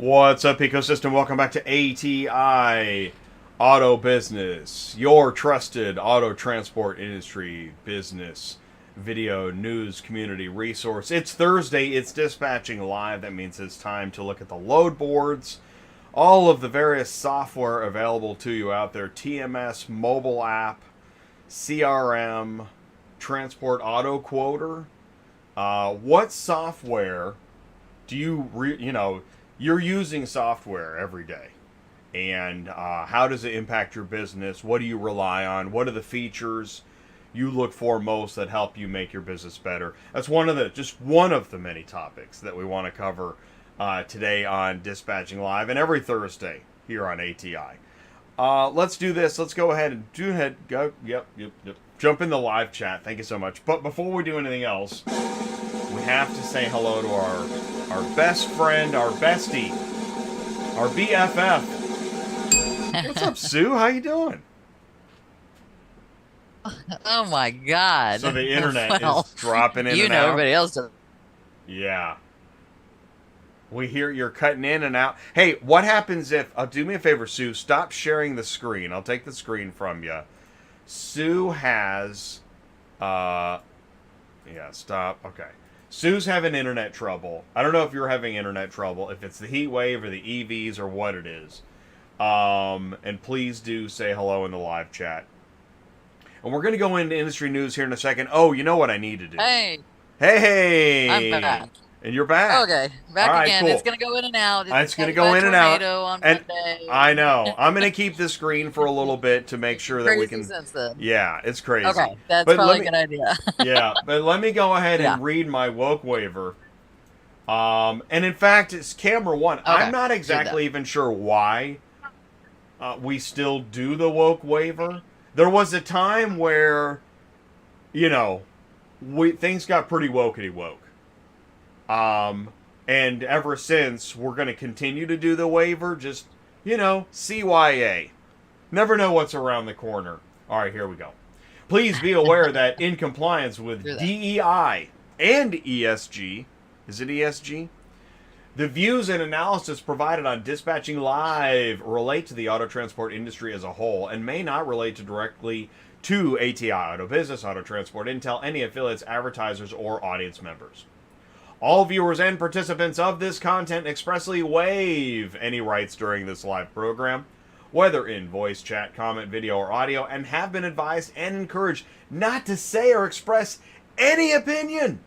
What's up, ecosystem? Welcome back to ATI Auto Business, your trusted auto transport industry business video news community resource. It's Thursday, it's dispatching live. That means it's time to look at the load boards, all of the various software available to you out there: TMS, mobile app, CRM, transport auto quoter. What software do you're using software every day, and how does it impact your business? What do you rely on? What are the features you look for most that help you make your business better? That's just one of the many topics that we want to cover today on Dispatching Live and every Thursday here on ATI. Let's do this. Let's go ahead and go. Yep. Jump in the live chat. Thank you so much. But before we do anything else, we have to say hello to our best friend, our bestie, our BFF. What's up, Sue? How you doing? Oh my God. So the internet is dropping in you and know out. everybody else does. Yeah. We hear you're cutting in and out. Hey, what happens if... do me a favor, Sue. Stop sharing the screen. I'll take the screen from you. Sue has... yeah, stop. Okay. Sue's having internet trouble. I don't know if you're having internet trouble, if it's the heat wave or the EVs or what it is. And please do say hello in the live chat. And we're going to go into industry news here in a second. Oh, you know what I need to do? Hey, Hey! I'm back. And you're back. Okay, back All right, again. cool. It's gonna go in and out. It's going to go in and out. On And Monday. I know. I'm going to keep the screen for a little bit to make sure that we Crazy can... since then. Yeah, it's crazy. Okay, that's But probably a good idea. Yeah, but let me go ahead Yeah. and read my woke waiver. And in fact, it's camera one. Okay, I'm not exactly even sure why we still do the woke waiver. There was a time where, things got pretty wokety woke. And ever since, we're going to continue to do the waiver. Just, CYA. Never know what's around the corner. All right, here we go. Please be aware that in compliance with DEI and ESG, is it ESG? The views and analysis provided on Dispatching Live relate to the auto transport industry as a whole and may not relate directly to ATI Auto Business, Auto Transport Intel, any affiliates, advertisers, or audience members. All viewers and participants of this content expressly waive any rights during this live program, whether in voice, chat, comment, video, or audio, and have been advised and encouraged not to say or express any opinion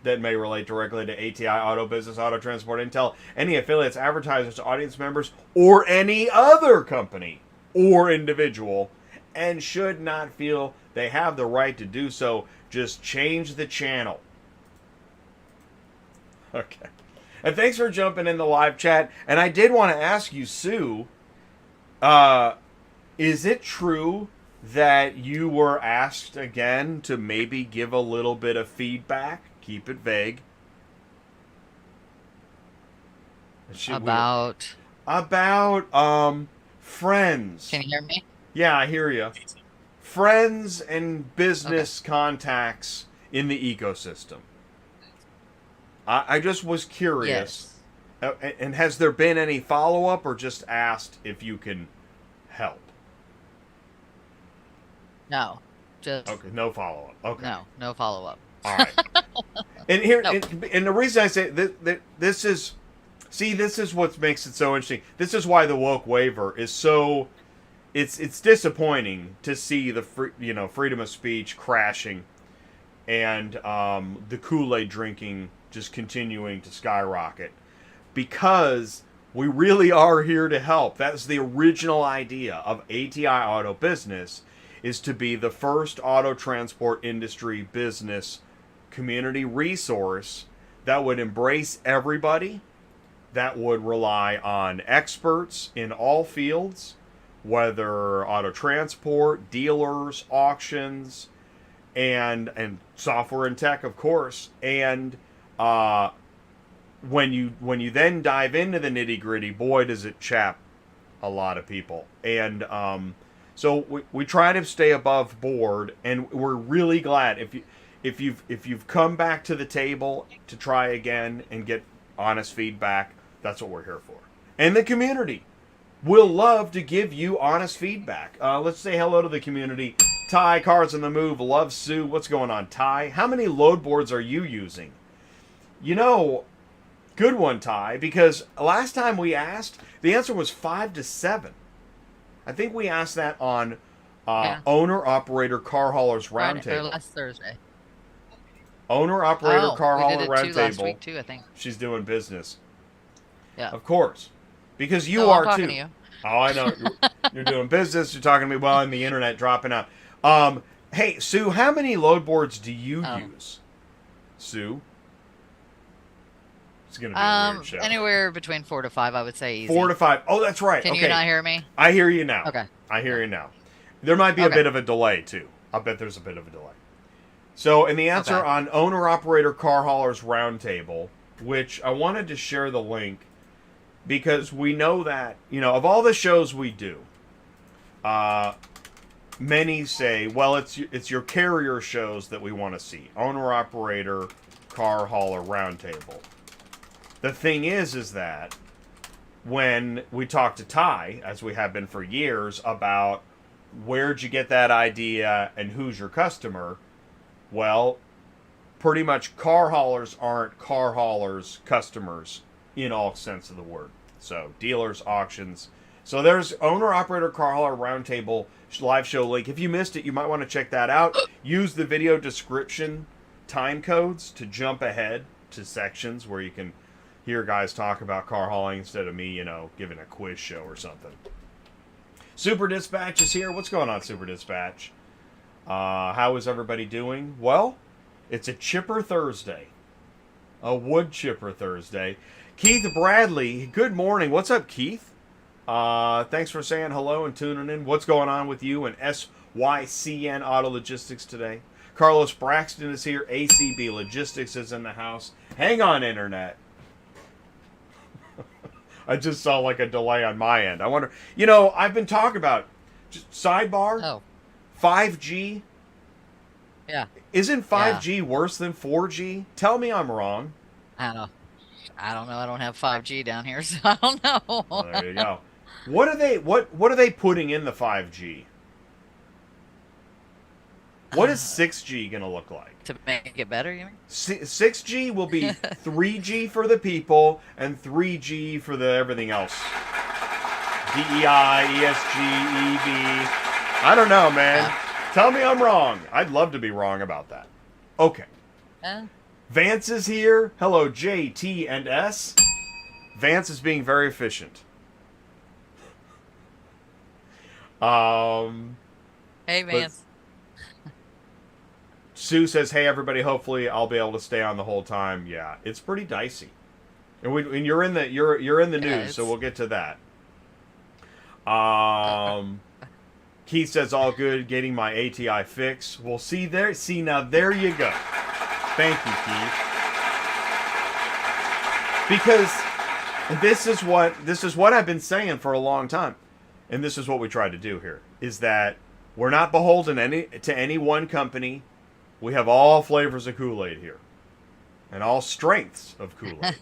that may relate directly to ATI Auto Business, Auto Transport Intel, any affiliates, advertisers, audience members, or any other company or individual, and should not feel they have the right to do so. Just change the channel. Okay. And thanks for jumping in the live chat. And I did want to ask you, Sue, is it true that you were asked again to maybe give a little bit of feedback? Keep it vague. About friends. Can you hear me? Yeah, I hear you. Friends and business contacts in the ecosystem. I just was curious. Yes. And has there been any follow-up, or just asked if you can help? No. Just Okay, no follow-up. Okay. No follow-up. All right. And here, No. and the reason I say this is what makes it so interesting. This is why the woke waiver is so. It's disappointing to see the freedom of speech crashing, and the Kool-Aid drinking just continuing to skyrocket, because we really are here to help. That's the original idea of ATI Auto Business, is to be the first auto transport industry business community resource that would embrace everybody, that would rely on experts in all fields, whether auto transport, dealers, auctions, and software and tech, of course. And when you then dive into the nitty gritty, boy, does it chap a lot of people. And so we try to stay above board, and we're really glad if you've come back to the table to try again and get honest feedback. That's what we're here for. And the community will love to give you honest feedback. Let's say hello to the community. Ty, Cars on the Move, Love Sue. What's going on, Ty? How many load boards are you using? You know, good one, Ty, because last time we asked, the answer was 5 to 7. I think we asked that on Owner-Operator Car Haulers Friday, or Roundtable. last Thursday. Owner-Operator Car we Hauler did it too last Roundtable. week too, I think. She's doing business. Yeah. Of course. Because you No, are I'm talking too. to you. Oh, I know. You're doing business. You're talking to me well, and the internet dropping out. Hey, Sue, how many load boards do you use? Sue? It's going to be a weird show. Anywhere between 4 to 5, I would say easy. 4 to 5. Oh, that's right. Can okay. you not hear me? I hear you now. Okay. I hear you now. There might be a bit of a delay, too. I'll bet there's a bit of a delay. So, in the answer on Owner-Operator Car Haulers Roundtable, which I wanted to share the link because we know that, you know, of all the shows we do, many say, well, it's your carrier shows that we want to see. Owner-Operator Car Hauler Roundtable. The thing is that when we talk to Ty, as we have been for years, about where'd you get that idea and who's your customer, well, pretty much car haulers aren't car haulers customers in all sense of the word. So, dealers, auctions. So there's Owner-Operator Car Hauler Roundtable live show link. If you missed it, you might want to check that out. Use the video description time codes to jump ahead to sections where you can hear guys talk about car hauling instead of me, you know, giving a quiz show or something. Super Dispatch is here. What's going on, Super Dispatch? How is everybody doing? Well, it's a chipper Thursday. A wood chipper Thursday. Keith Bradley, good morning. What's up, Keith? Thanks for saying hello and tuning in. What's going on with you and SYCN Auto Logistics today? Carlos Braxton is here. ACB Logistics is in the house. Hang on, Internet. I just saw like a delay on my end. I wonder, you know, I've been talking about, just sidebar, 5G. Yeah. Isn't 5G worse than 4G? Tell me I'm wrong. I don't know. I don't have 5G down here, so I don't know. Well, there you go. What are they putting in the 5G? What is 6G going to look like? To make it better, you mean? 6G will be 3G for the people and 3G for the everything else. DEI, ESG, EV. I don't know, man. Tell me I'm wrong. I'd love to be wrong about that. Okay. Vance is here. Hello, JT and S. Vance is being very efficient. Hey, Vance. Sue says, "Hey, everybody. Hopefully, I'll be able to stay on the whole time." Yeah, it's pretty dicey, and you're in the you're in the news, so we'll get to that. Keith says, "All good. Getting my ATI fix." We'll see there. See now, there you go. Thank you, Keith. Because this is what I've been saying for a long time, and this is what we try to do here: is that we're not beholden to any one company. We have all flavors of Kool-Aid here. And all strengths of Kool-Aid.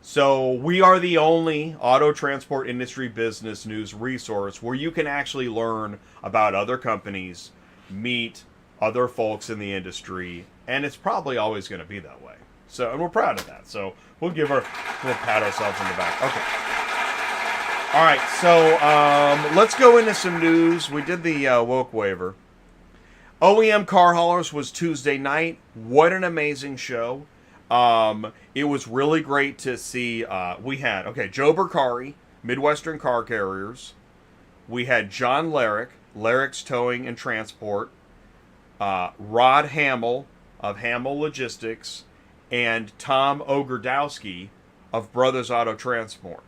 So we are the only auto transport industry business news resource where you can actually learn about other companies, meet other folks in the industry, and it's probably always going to be that way. So, and we're proud of that. So we'll pat ourselves on the back. Okay. All right, so let's go into some news. We did the woke waiver. OEM Car Haulers was Tuesday night. What an amazing show. It was really great to see. We had, Joe Bercari, Midwestern Car Carriers. We had John Larrick, Larrick's Towing and Transport. Rod Hamill of Hamill Logistics. And Tom Ogrodowski of Brothers Auto Transport.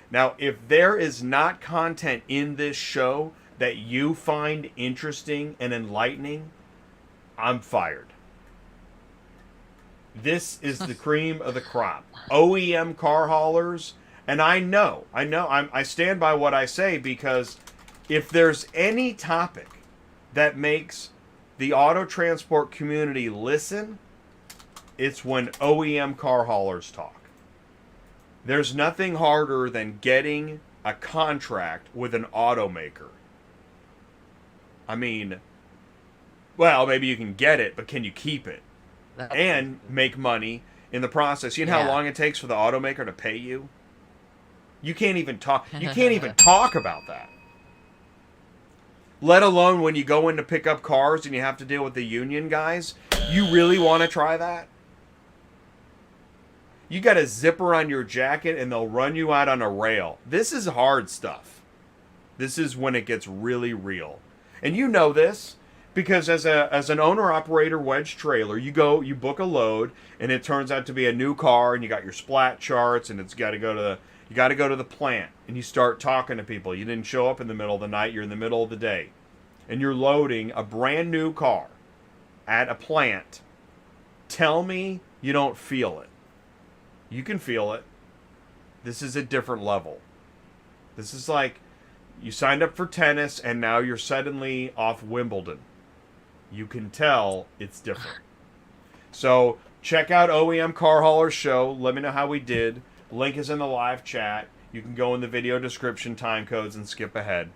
Now, if there is not content in this show that you find interesting and enlightening, I'm fired. This is the cream of the crop. OEM Car Haulers, and I stand by what I say, because if there's any topic that makes the auto transport community listen, it's when OEM Car Haulers talk. There's nothing harder than getting a contract with an automaker. I mean, well, maybe you can get it, but can you keep it? And make money in the process. You know how long it takes for the automaker to pay you? You can't even talk. You can't even talk about that. Let alone when you go in to pick up cars and you have to deal with the union guys. You really want to try that? You got a zipper on your jacket and they'll run you out on a rail. This is hard stuff. This is when it gets really real. And you know this because as an owner-operator wedge trailer, you book a load, and it turns out to be a new car, and you got your splat charts, and you got to go to the plant, and you start talking to people. You didn't show up in the middle of the night, you're in the middle of the day. And you're loading a brand new car at a plant. Tell me you don't feel it. You can feel it. This is a different level. This is like you signed up for tennis and now you're suddenly off Wimbledon. You can tell it's different. So check out OEM Car Haulers show. Let me know how we did. Link is in the live chat. You can go in the video description, time codes, and skip ahead.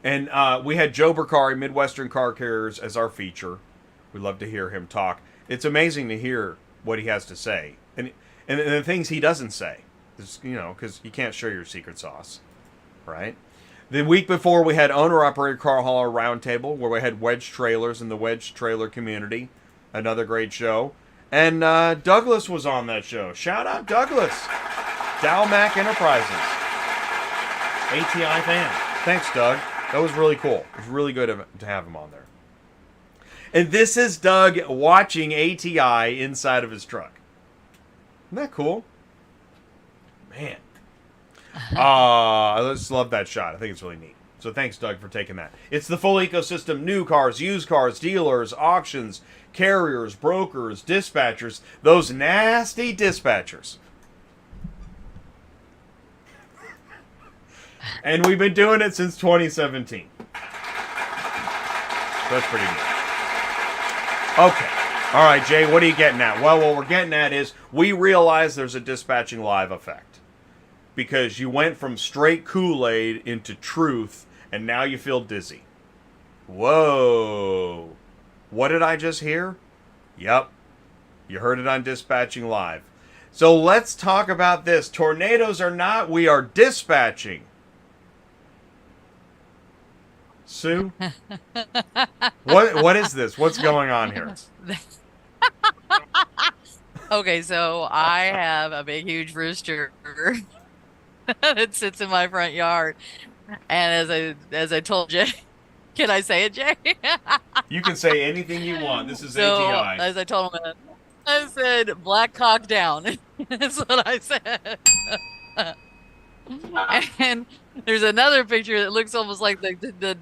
And we had Joe Bercari, Midwestern Car Carriers, as our feature. We'd love to hear him talk. It's amazing to hear what he has to say. And the things he doesn't say. Because you can't show your secret sauce. Right? The week before, we had owner-operator car hauler roundtable, where we had wedge trailers in the wedge trailer community. Another great show. And Douglas was on that show. Shout out Douglas. Dalmac Enterprises. ATI fan. Thanks, Doug. That was really cool. It was really good to have him on there. And this is Doug watching ATI inside of his truck. Isn't that cool? Man. I just love that shot. I think it's really neat. So thanks, Doug, for taking that. It's the full ecosystem: new cars, used cars, dealers, auctions, carriers, brokers, dispatchers, those nasty dispatchers. And we've been doing it since 2017. That's pretty good. Okay. All right, Jay, what are you getting at? Well, what we're getting at is we realize there's a dispatching live effect. Because you went from straight Kool-Aid into truth, and now you feel dizzy. Whoa. What did I just hear? Yep. You heard it on Dispatching Live. So let's talk about this. Tornadoes or not, we are dispatching. Sue? What is this? What's going on here? Okay, so I have a big, huge rooster that sits in my front yard, and as I told Jay, can I say it, Jay? You can say anything you want. This is So ATI. as I told him, I said, "Black cock down." That's what I said. And there's another picture that looks almost like the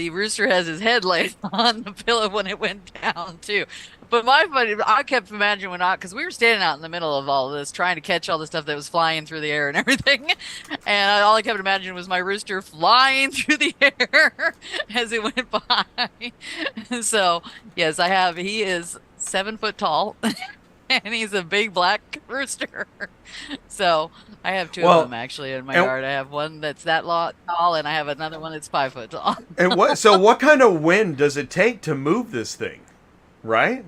rooster has his head laid on the pillow when it went down too. But I kept imagining because we were standing out in the middle of all of this, trying to catch all the stuff that was flying through the air and everything. And all I kept imagining was my rooster flying through the air as it went by. So yes, he is 7 foot tall. And he's a big black rooster. So I have two of them actually in my yard. I have one that's that tall, and I have another one that's 5 foot tall. And what kind of wind does it take to move this thing? Right?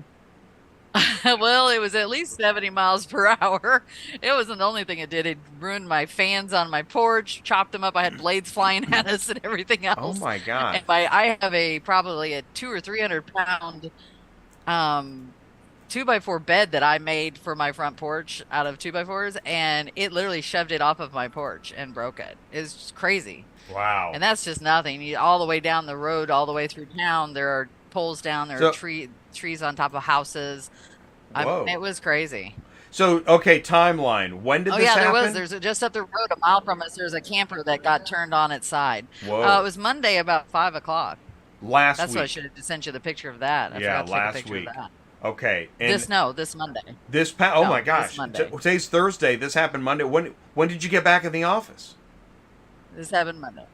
Well, it was at least 70 miles per hour. It wasn't the only thing it did. It ruined my fans on my porch, chopped them up. I had blades flying at us and everything else. Oh my God. And I have probably a 200 or 300 pound 2x4 bed that I made for my front porch out of 2x4s, and it literally shoved it off of my porch and broke it. It's just crazy. Wow. And that's just nothing. All the way down the road, all the way through town, there are poles down, there are trees on top of houses. It was crazy. So, okay, timeline. When did this happen? There's just up the road, a mile from us, there's a camper that got turned on its side. Whoa. It was Monday about 5 o'clock. Last week. That's why I should have sent you the picture of that. I forgot to take a picture of that. Okay. And this Monday. My gosh. Today's Thursday. This happened Monday. When did you get back in the office? This happened Monday.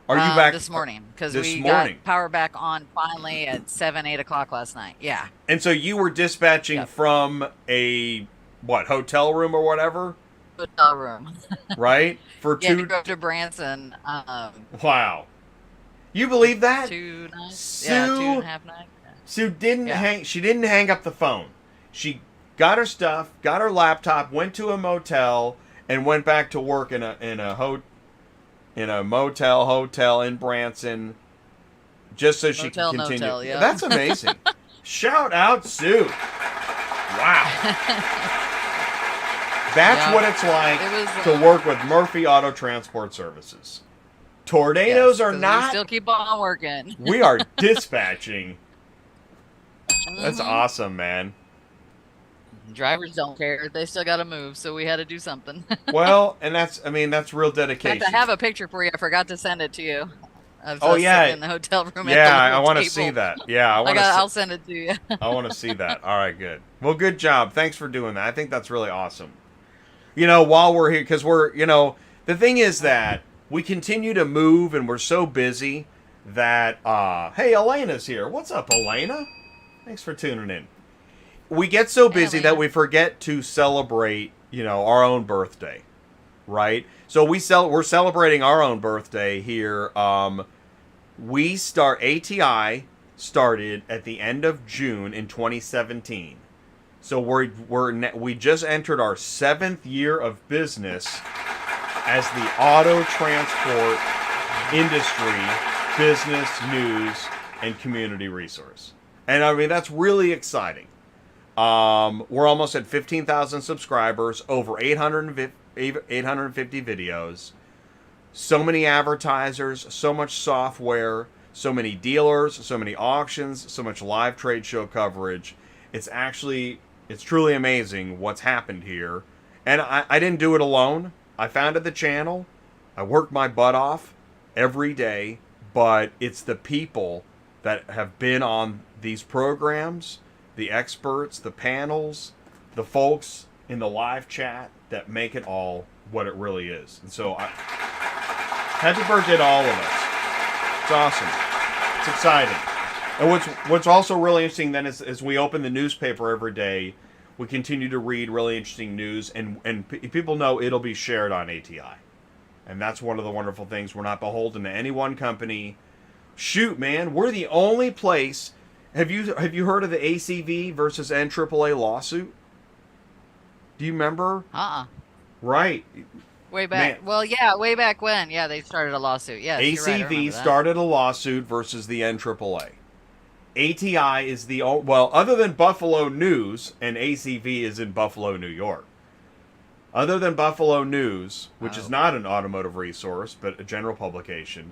Are you back this morning? Because we got power back on finally at 7, 8 o'clock last night. Yeah. And so you were dispatching from a what, hotel room or whatever, hotel room. right? For Yeah, to two. go up to Branson. Wow. You believe that? 2 nights. Yeah, two and Sue a half nights. Sue didn't Yeah. hang. She didn't hang up the phone. She got her stuff, got her laptop, went to a motel, and went back to work in a motel hotel in Branson, just so she could Motel, continue. no-tell, yeah. That's amazing. Shout out, Sue. Wow. That's Yeah. what it's like It was, to work with Murphy Auto Transport Services. Tornadoes yes, are 'cause not. we still keep on working. We are dispatching. That's Mhm. awesome, man. Drivers don't care. They still got to move, so we had to do something. In Well, and that's, I mean, that's real fact, dedication. I have a picture for you. I forgot to send it to you. Of Oh us sitting yeah, in the hotel room at yeah. the I little want to table. see that. Yeah, I want I'll to. send it to you. I want to see that. All right, good. Well, good job. Thanks for doing that. I think that's really awesome. While we're here, because the thing is that we continue to move, and we're so busy that. Hey, Elena's here. What's up, Elena? Thanks for tuning in. We get so busy that we forget to celebrate, our own birthday, right? So we're celebrating our own birthday here. ATI started at the end of June in 2017. So we just entered our 7th year of business as the auto transport industry business news and community resource. And I mean, that's really exciting. We're almost at 15,000 subscribers, over 850 videos, so many advertisers, so much software, so many dealers, so many auctions, so much live trade show coverage. It's truly amazing what's happened here. And I didn't do it alone. I founded the channel. I worked my butt off every day, but it's the people that have been on these programs, the experts, the panels, the folks in the live chat that make it all what it really is. And so happy birthday to all of us. It's awesome. It's exciting. And what's also really interesting then is as we open the newspaper every day, we continue to read really interesting news, and people know it'll be shared on ATI. And that's one of the wonderful things. We're not beholden to any one company. Shoot, man, we're the only place. Have you heard of the ACV versus NAAA lawsuit? Do you remember? Right. Way back. Man. Well, yeah, way back when. Yeah, they started a lawsuit. Yes, ACV started a lawsuit versus the NAAA. ATI is other than Buffalo News, and ACV is in Buffalo, New York. Other than Buffalo News, which is not an automotive resource, but a general publication,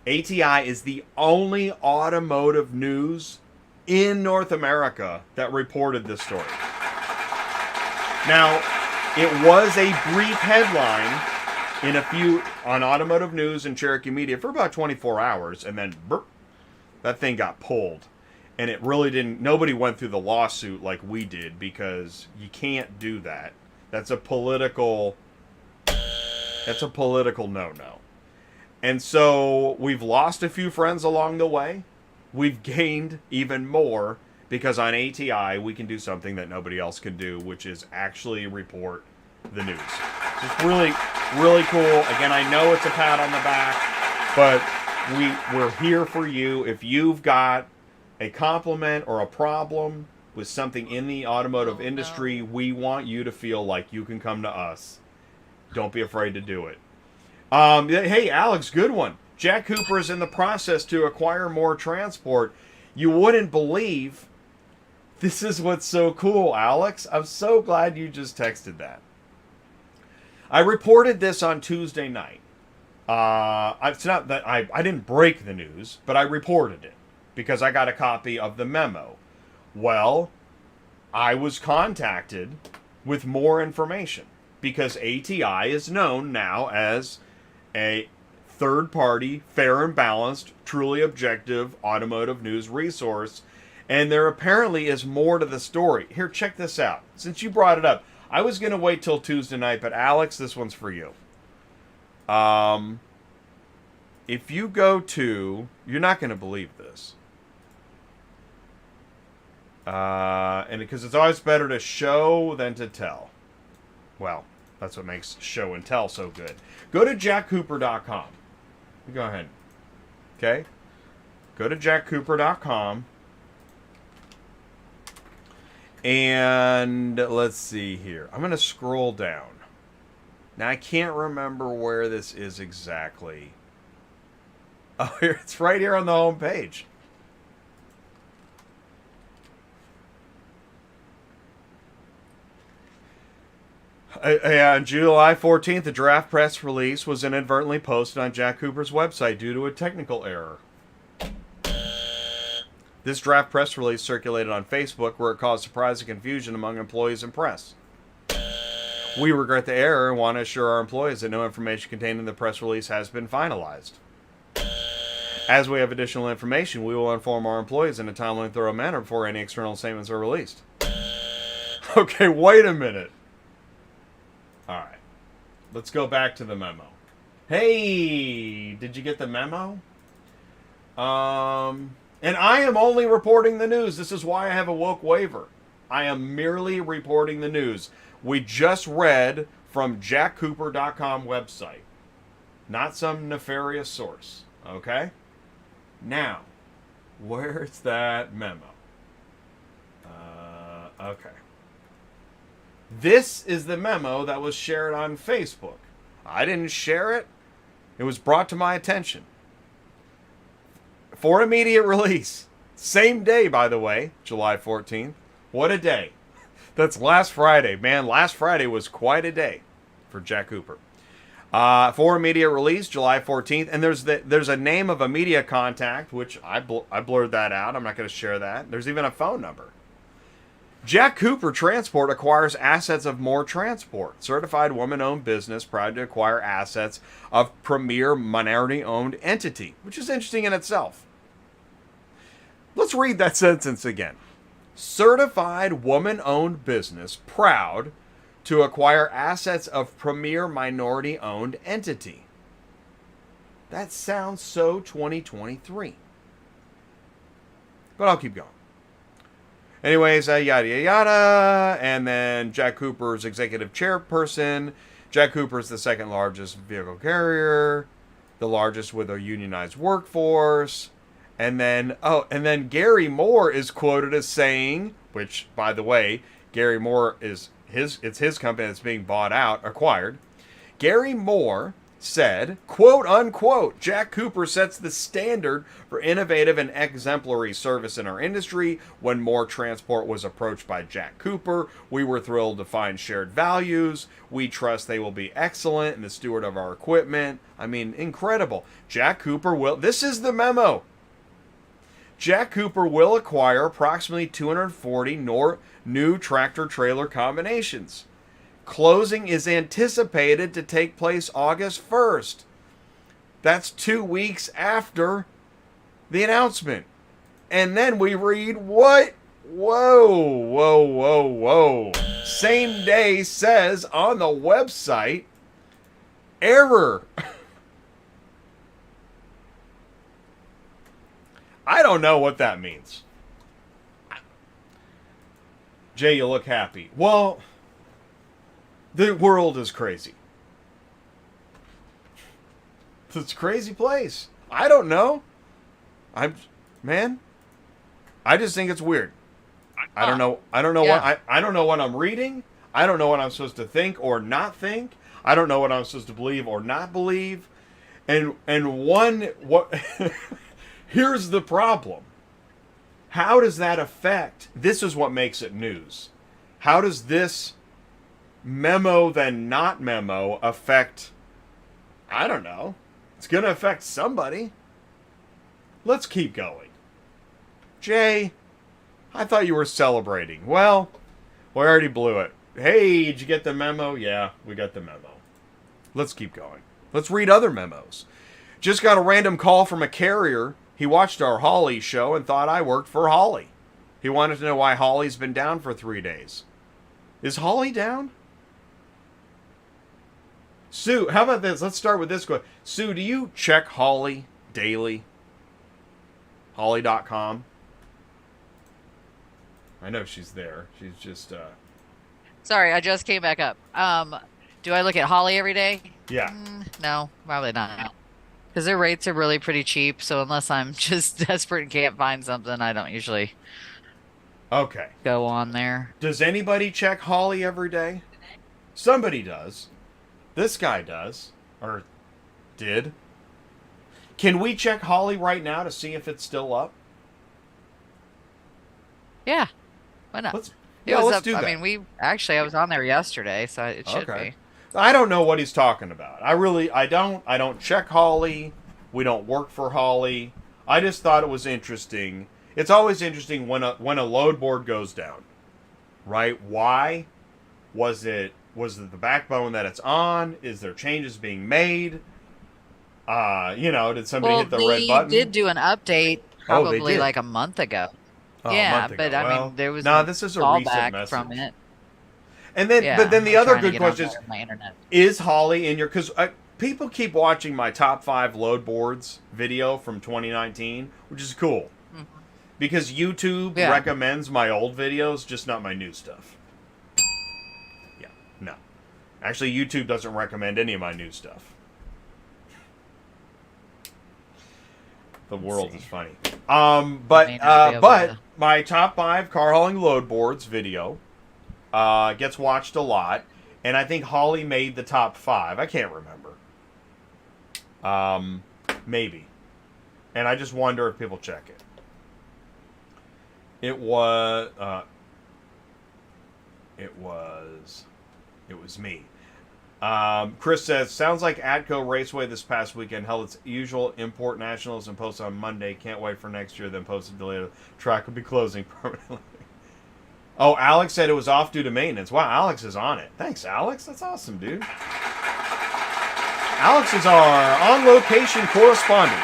ATI is the only automotive news in North America that reported this story. Now, it was a brief headline on automotive news and Cherokee Media for about 24 hours, and then that thing got pulled. And it really didn't, nobody went through the lawsuit like we did, because you can't do that. That's a political no-no. And so we've lost a few friends along the way. We've gained even more, because on ATI we can do something that nobody else can do, which is actually report the news. So it's really, really cool. Again, I know it's a pat on the back, but we're here for you. If you've got a compliment or a problem with something in the automotive industry, we want you to feel like you can come to us. Don't be afraid to do it. Hey, Alex, good one. Jack Cooper is in the process to acquire more transport. You wouldn't believe. This is what's so cool, Alex. I'm so glad you just texted that. I reported this on Tuesday night. It's not that I didn't break the news, but I reported it because I got a copy of the memo. Well, I was contacted with more information because ATI is known now as a third-party, fair and balanced, truly objective automotive news resource, and there apparently is more to the story. Here, check this out. Since you brought it up, I was going to wait till Tuesday night, but Alex, this one's for you. If you go to, you're not going to believe this. And because it's always better to show than to tell. Well, that's what makes show and tell so good. Go to jackcooper.com. Go ahead. Okay? Go to jackcooper.com. And let's see here. I'm going to scroll down. Now, I can't remember where this is exactly. Oh, it's right here on the home page. On July 14th, the draft press release was inadvertently posted on Jack Cooper's website due to a technical error. This draft press release circulated on Facebook, where it caused surprise and confusion among employees and press. We regret the error and want to assure our employees that no information contained in the press release has been finalized. As we have additional information, we will inform our employees in a timely and thorough manner before any external statements are released. Okay, wait a minute. All right. Let's go back to the memo. Hey, did you get the memo? And I am only reporting the news. This is why I have a woke waiver. I am merely reporting the news. We just read from jackcooper.com website. Not some nefarious source. Okay? Now, where's that memo? Okay. This is the memo that was shared on Facebook. I didn't share it. It was brought to my attention. For immediate release. Same day, by the way, July 14th. What a day. That's last Friday. Man, last Friday was quite a day for Jack Cooper. For immediate release, July 14th. And there's a name of a media contact, which I blurred that out. I'm not going to share that. There's even a phone number. Jack Cooper Transport acquires assets of More Transport, certified woman-owned business proud to acquire assets of premier minority-owned entity, which is interesting in itself. Let's read that sentence again. Certified woman-owned business proud to acquire assets of premier minority-owned entity. That sounds so 2023. But I'll keep going. Anyways, yada, yada, yada. And then Jack Cooper's executive chairperson. Jack Cooper is the second largest vehicle carrier, the largest with a unionized workforce. And then Gary Moore is quoted as saying, which, by the way, Gary Moore it's his company that's being bought out, acquired. Gary Moore said, quote unquote, Jack Cooper sets the standard for innovative and exemplary service in our industry. When More Transport was approached by Jack Cooper, we were thrilled to find shared values. We trust they will be excellent in the steward of our equipment. I mean, incredible. Jack Cooper will, this is the memo. Jack Cooper will acquire approximately 240 new tractor-trailer combinations. Closing is anticipated to take place August 1st. That's 2 weeks after the announcement. And then we read what? Whoa. Same day says on the website, error. I don't know what that means. Jay, you look happy. Well, the world is crazy. It's a crazy place. I don't know. I just think it's weird. I don't know. I don't know what I don't know what I'm reading. I don't know what I'm supposed to think or not think. I don't know what I'm supposed to believe or not believe. And what here's the problem. How does that affect? This is what makes it news. How does this memo then not memo affect? I don't know. It's going to affect somebody. Let's keep going. Jay, I thought you were celebrating. Well, we already blew it. Hey, did you get the memo? Yeah, we got the memo. Let's keep going. Let's read other memos. Just got a random call from a carrier. He watched our Holly show and thought I worked for Holly. He wanted to know why Holly's been down for 3 days. Is Holly down? Sue, how about this? Let's start with this question. Sue, do you check Holly daily? Holly.com? I know she's there. She's just Sorry, I just came back up. Do I look at Holly every day? yeah. No, probably not. Because their rates are really pretty cheap. So unless I'm just desperate and can't find something, I don't usually Okay. go on there. Does anybody check Holly every day? Somebody does. This guy does. Or did. Can we check Holly right now to see if it's still up? Yeah, why not? Let's Up, do that. I mean, I was on there yesterday, so it should be. I don't know what he's talking about. I don't check Holly. We don't work for Holly. I just thought it was interesting. It's always interesting when a load board goes down. Right? Why? Was it the backbone that it's on? Is there changes being made? Did somebody hit the red button? They did do an update probably like a month ago. Oh, yeah, a month ago. but I mean, there was this is a recent message from it. And then, but then the other good question is Holly in your? Because people keep watching my top 5 load boards video from 2019, which is cool, because YouTube recommends my old videos, just not my new stuff. Yeah, no, actually, YouTube doesn't recommend any of my new stuff. The world is funny. But my top 5 car hauling load boards video gets watched a lot, and I think Holly made the top 5. I can't remember. Maybe. And I just wonder if people check it. It was me. Chris says, sounds like Atco Raceway this past weekend held its usual import nationals and post on Monday. Can't wait for next year, then posted delayed. Track will be closing permanently. Oh, Alex said it was off due to maintenance. Wow, Alex is on it. Thanks, Alex. That's awesome, dude. Alex is our on-location correspondent.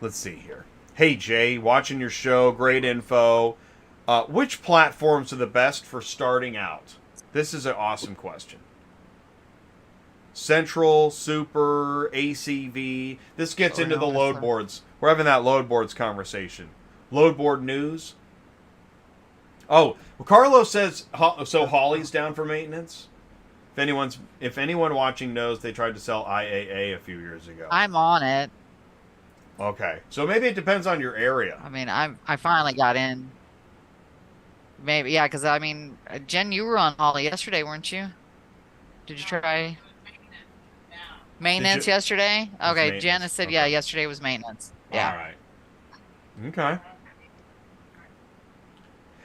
Let's see here. Hey, Jay, watching your show. Great info. Which platforms are the best for starting out? This is an awesome question. Central, Super, ACV. This gets into the load boards. We're having that load boards conversation. Load board news. Oh, well, Carlos says, so Holly's down for maintenance? If anyone watching knows, they tried to sell IAA a few years ago. I'm on it. Okay. So maybe it depends on your area. I mean, I finally got in. Maybe, yeah, because, I mean, Jen, you were on Holly yesterday, weren't you? Did you try maintenance yesterday? Okay, Jen said, yeah, yesterday was maintenance. Yeah. All right. Okay.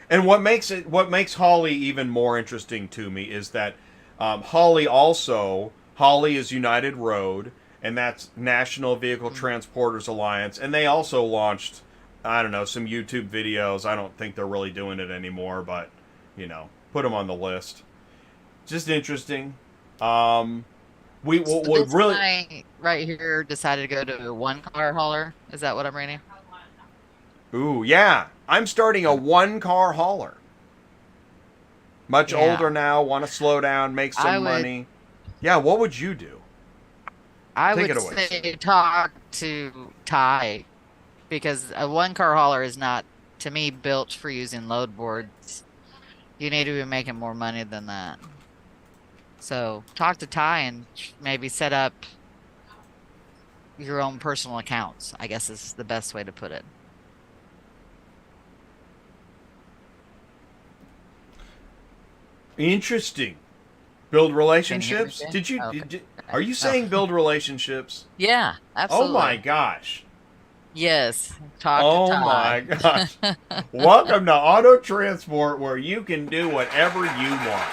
And what makes Holly even more interesting to me is that Holly is United Road, and that's National Vehicle Transporters Alliance, and they also launched, I don't know, some YouTube videos. I don't think they're really doing it anymore, but, put them on the list. Just interesting. We really guy right here decided to go to one car hauler. Is that what I'm reading? Ooh, yeah. I'm starting a one-car hauler. Much older now, want to slow down, make some money. Yeah, what would you do? I would say talk to Ty, because a one-car hauler is not, to me, built for using load boards. You need to be making more money than that. So talk to Ty and maybe set up your own personal accounts, I guess is the best way to put it. Interesting. Build relationships? Are you saying build relationships? Yeah, absolutely. Oh my gosh. Yes. Talk to Ty. Oh my gosh. Welcome to Auto Transport, where you can do whatever you want.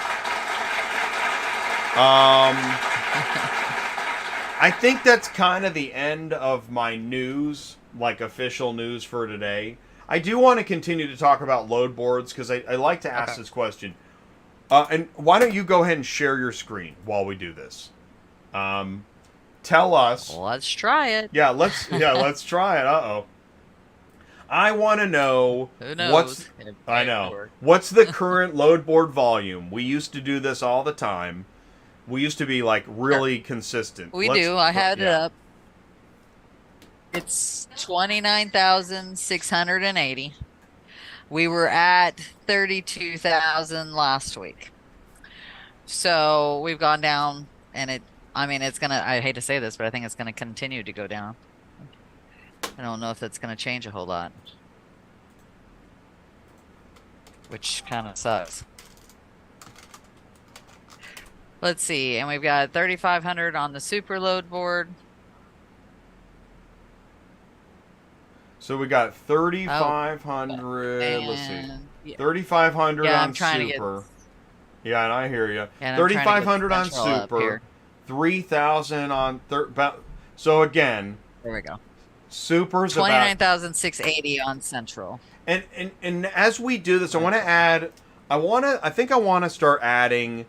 I think that's kind of the end of my news, like official news for today. I do want to continue to talk about load boards because I like to ask this question. And why don't you go ahead and share your screen while we do this? Tell us. Let's try it. Yeah, let's try it. Uh-oh. I want to know what's the current load board volume. We used to do this all the time. We used to be like really consistent. We do. I had it up. It's 29,680. We were at 32,000 last week. So we've gone down, and I mean, I hate to say this, but I think it's gonna continue to go down. I don't know if that's gonna change a whole lot, which kind of sucks. Let's see, and we've got 3,500 on the super load board. So we got 3,500. Let's see, 3,500 yeah, on super. Yeah, and I hear you. 3,500 on super. 3,000 on so again. There we go. Super's 29,680 on central. And as we do this, I want to add. I think I want to start adding,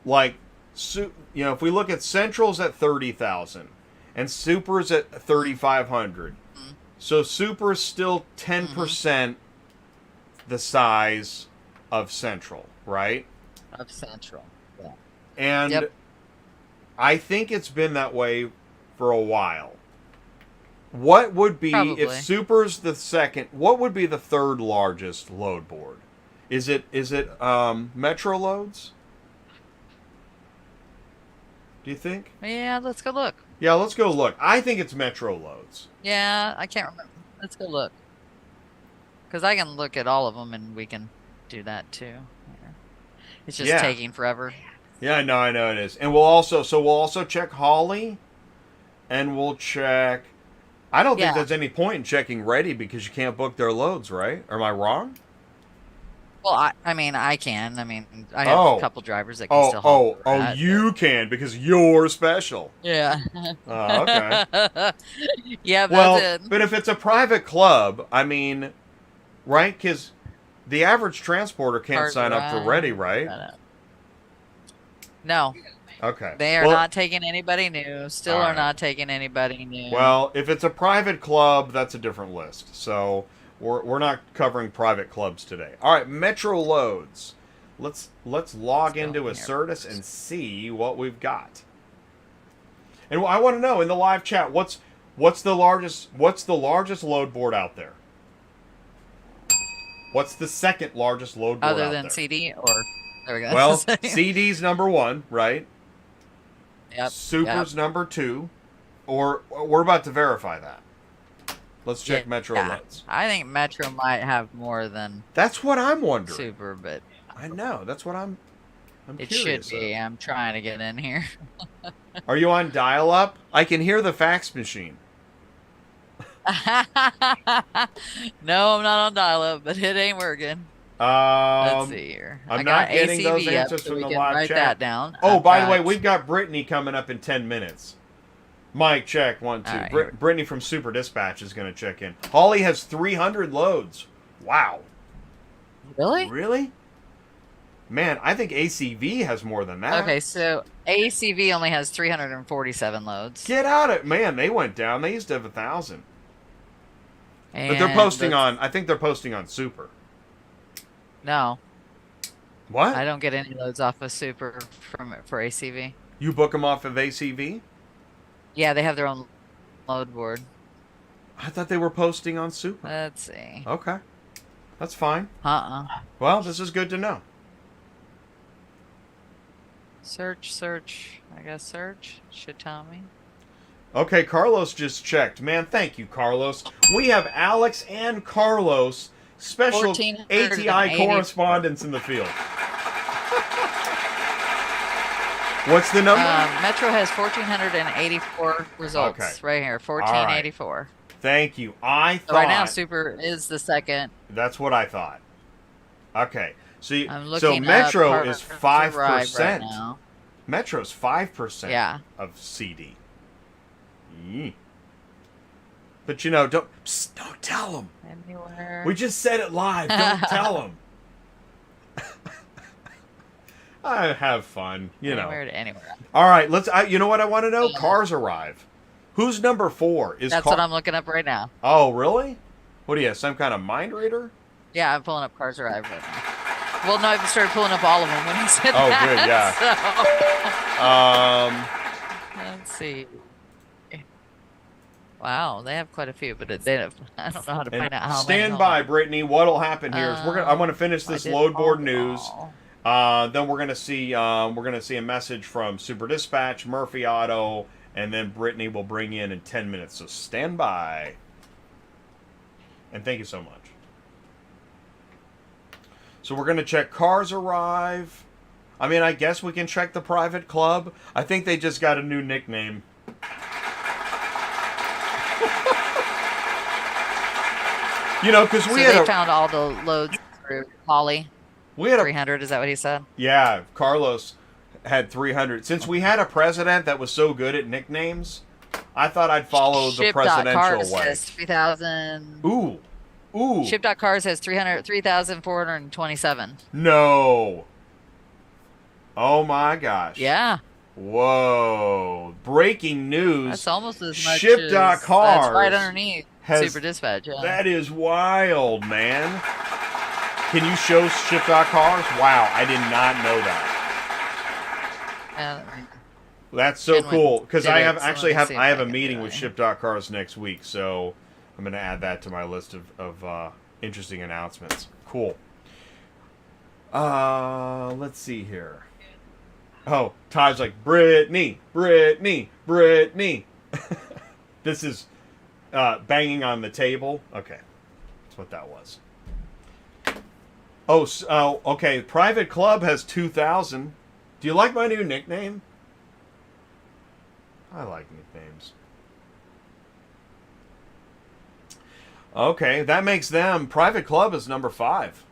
like, if we look at central's at 30,000, and super's at 3,500. So super is still 10% the size of central, right? Of central, yeah. And I think it's been that way for a while. What would be, if super's the second, what would be the third largest load board? Is it MetroLoads? Do you think? Yeah, let's go look. Yeah, let's go look. I think it's MetroLoads. Yeah, I can't remember. Let's go look. Because I can look at all of them, and we can do that too. It's just taking forever. Yeah, I know it is. And we'll also check Holly, and we'll check. I don't think there's any point in checking Ready because you can't book their loads, right? Or am I wrong? Well, I mean, I can. I mean, I have a couple drivers that can still haul. You can because you're special. Yeah. Oh, okay. Yeah, but if it's a private club, I mean, right? Because the average transporter can't sign up for Ready, right? No. Okay. They are not taking anybody new. Still are not taking anybody new. Well, if it's a private club, that's a different list. So we're not covering private clubs today. All right, MetroLoads. Let's log into Acertus and see what we've got. And I want to know in the live chat what's the largest load board out there? What's the second largest load board other out than there? CD or there we go. Well, CD's number 1, right? Yep. Super's number 2, or we're about to verify that. Let's check MetroLoads. I think Metro might have more than. That's what I'm wondering. Super, but I know that's what I'm it curious should be. I'm trying to get in here. Are you on dial-up? I can hear the fax machine. No, I'm not on dial-up, but it ain't working. Let's see here. I'm not getting ACV those answers from the live write chat. That down. Oh, by the way, we've got Brittany coming up in 10 minutes. Mike, check 1, 2. Right, Brittany from Super Dispatch is going to check in. Holly has 300 loads. Wow. Really? Really? Man, I think ACV has more than that. Okay, so ACV only has 347 loads. Get out of it. Man, they went down. They used to have 1,000. And but they're posting on, I think they're posting on Super. No. What? I don't get any loads off of Super for ACV. You book them off of ACV? Yeah, they have their own load board. I thought they were posting on Super. Let's see. Okay. That's fine. Uh-uh. Well, this is good to know. Search. I guess search should tell me. Okay, Carlos just checked. Man, thank you, Carlos. We have Alex and Carlos, special ATI correspondents in the field. What's the number? Metro has 1,484 results. Okay. Right here, 1,484. Right. Thank you. I thought... Right now, Super is the second. That's what I thought. Okay. So looking Metro is 5%. Right now. Metro's 5% of CD. But don't tell them. Anywhere. We just said it live. Don't tell them. I have fun, Anywhere to anywhere. All right, let's. You know what I want to know? Cars arrive. Who's number 4? That's what I'm looking up right now. Oh, really? What do you have? Some kind of mind reader? Yeah, I'm pulling up Cars Arrive right now. Well, no, I started pulling up all of them when he said that. Oh, good, yeah. So. Let's see. Wow, they have quite a few, but they don't, I don't know how to And find out how many. stand Hold by, on. Brittany. What'll happen here is I'm gonna finish I this did load board all news. Then we're gonna see a message from Super Dispatch, Murphy Auto, and then Brittany will bring you in 10 minutes. So stand by. And thank you so much. So we're gonna check cars arrive. I mean, I guess we can check the private club. I think they just got a new nickname. Because So they found all the loads through Holly. We had 300, is that what he said? Yeah, Carlos had 300. Since we had a president that was so good at nicknames, I thought I'd follow the presidential way. Says 3,000. Ooh. Ship.Cars has 3,427. No. Oh my gosh. Yeah. Whoa. Breaking news. That's almost as much Ship.Cars. That's right underneath Super Dispatch. Yeah. That is wild, man. Can you show Ship.Cars? Wow, I did not know that. That's so cool because I have a meeting with Ship.Cars next week, so I'm going to add that to my list of interesting announcements. Cool. Let's see here. Oh, Todd's like, Brittany. This is banging on the table. Okay, that's what that was. Oh, okay. Private Club has 2,000. Do you like my new nickname? I like nicknames. Okay, that makes them... Private Club is number 5.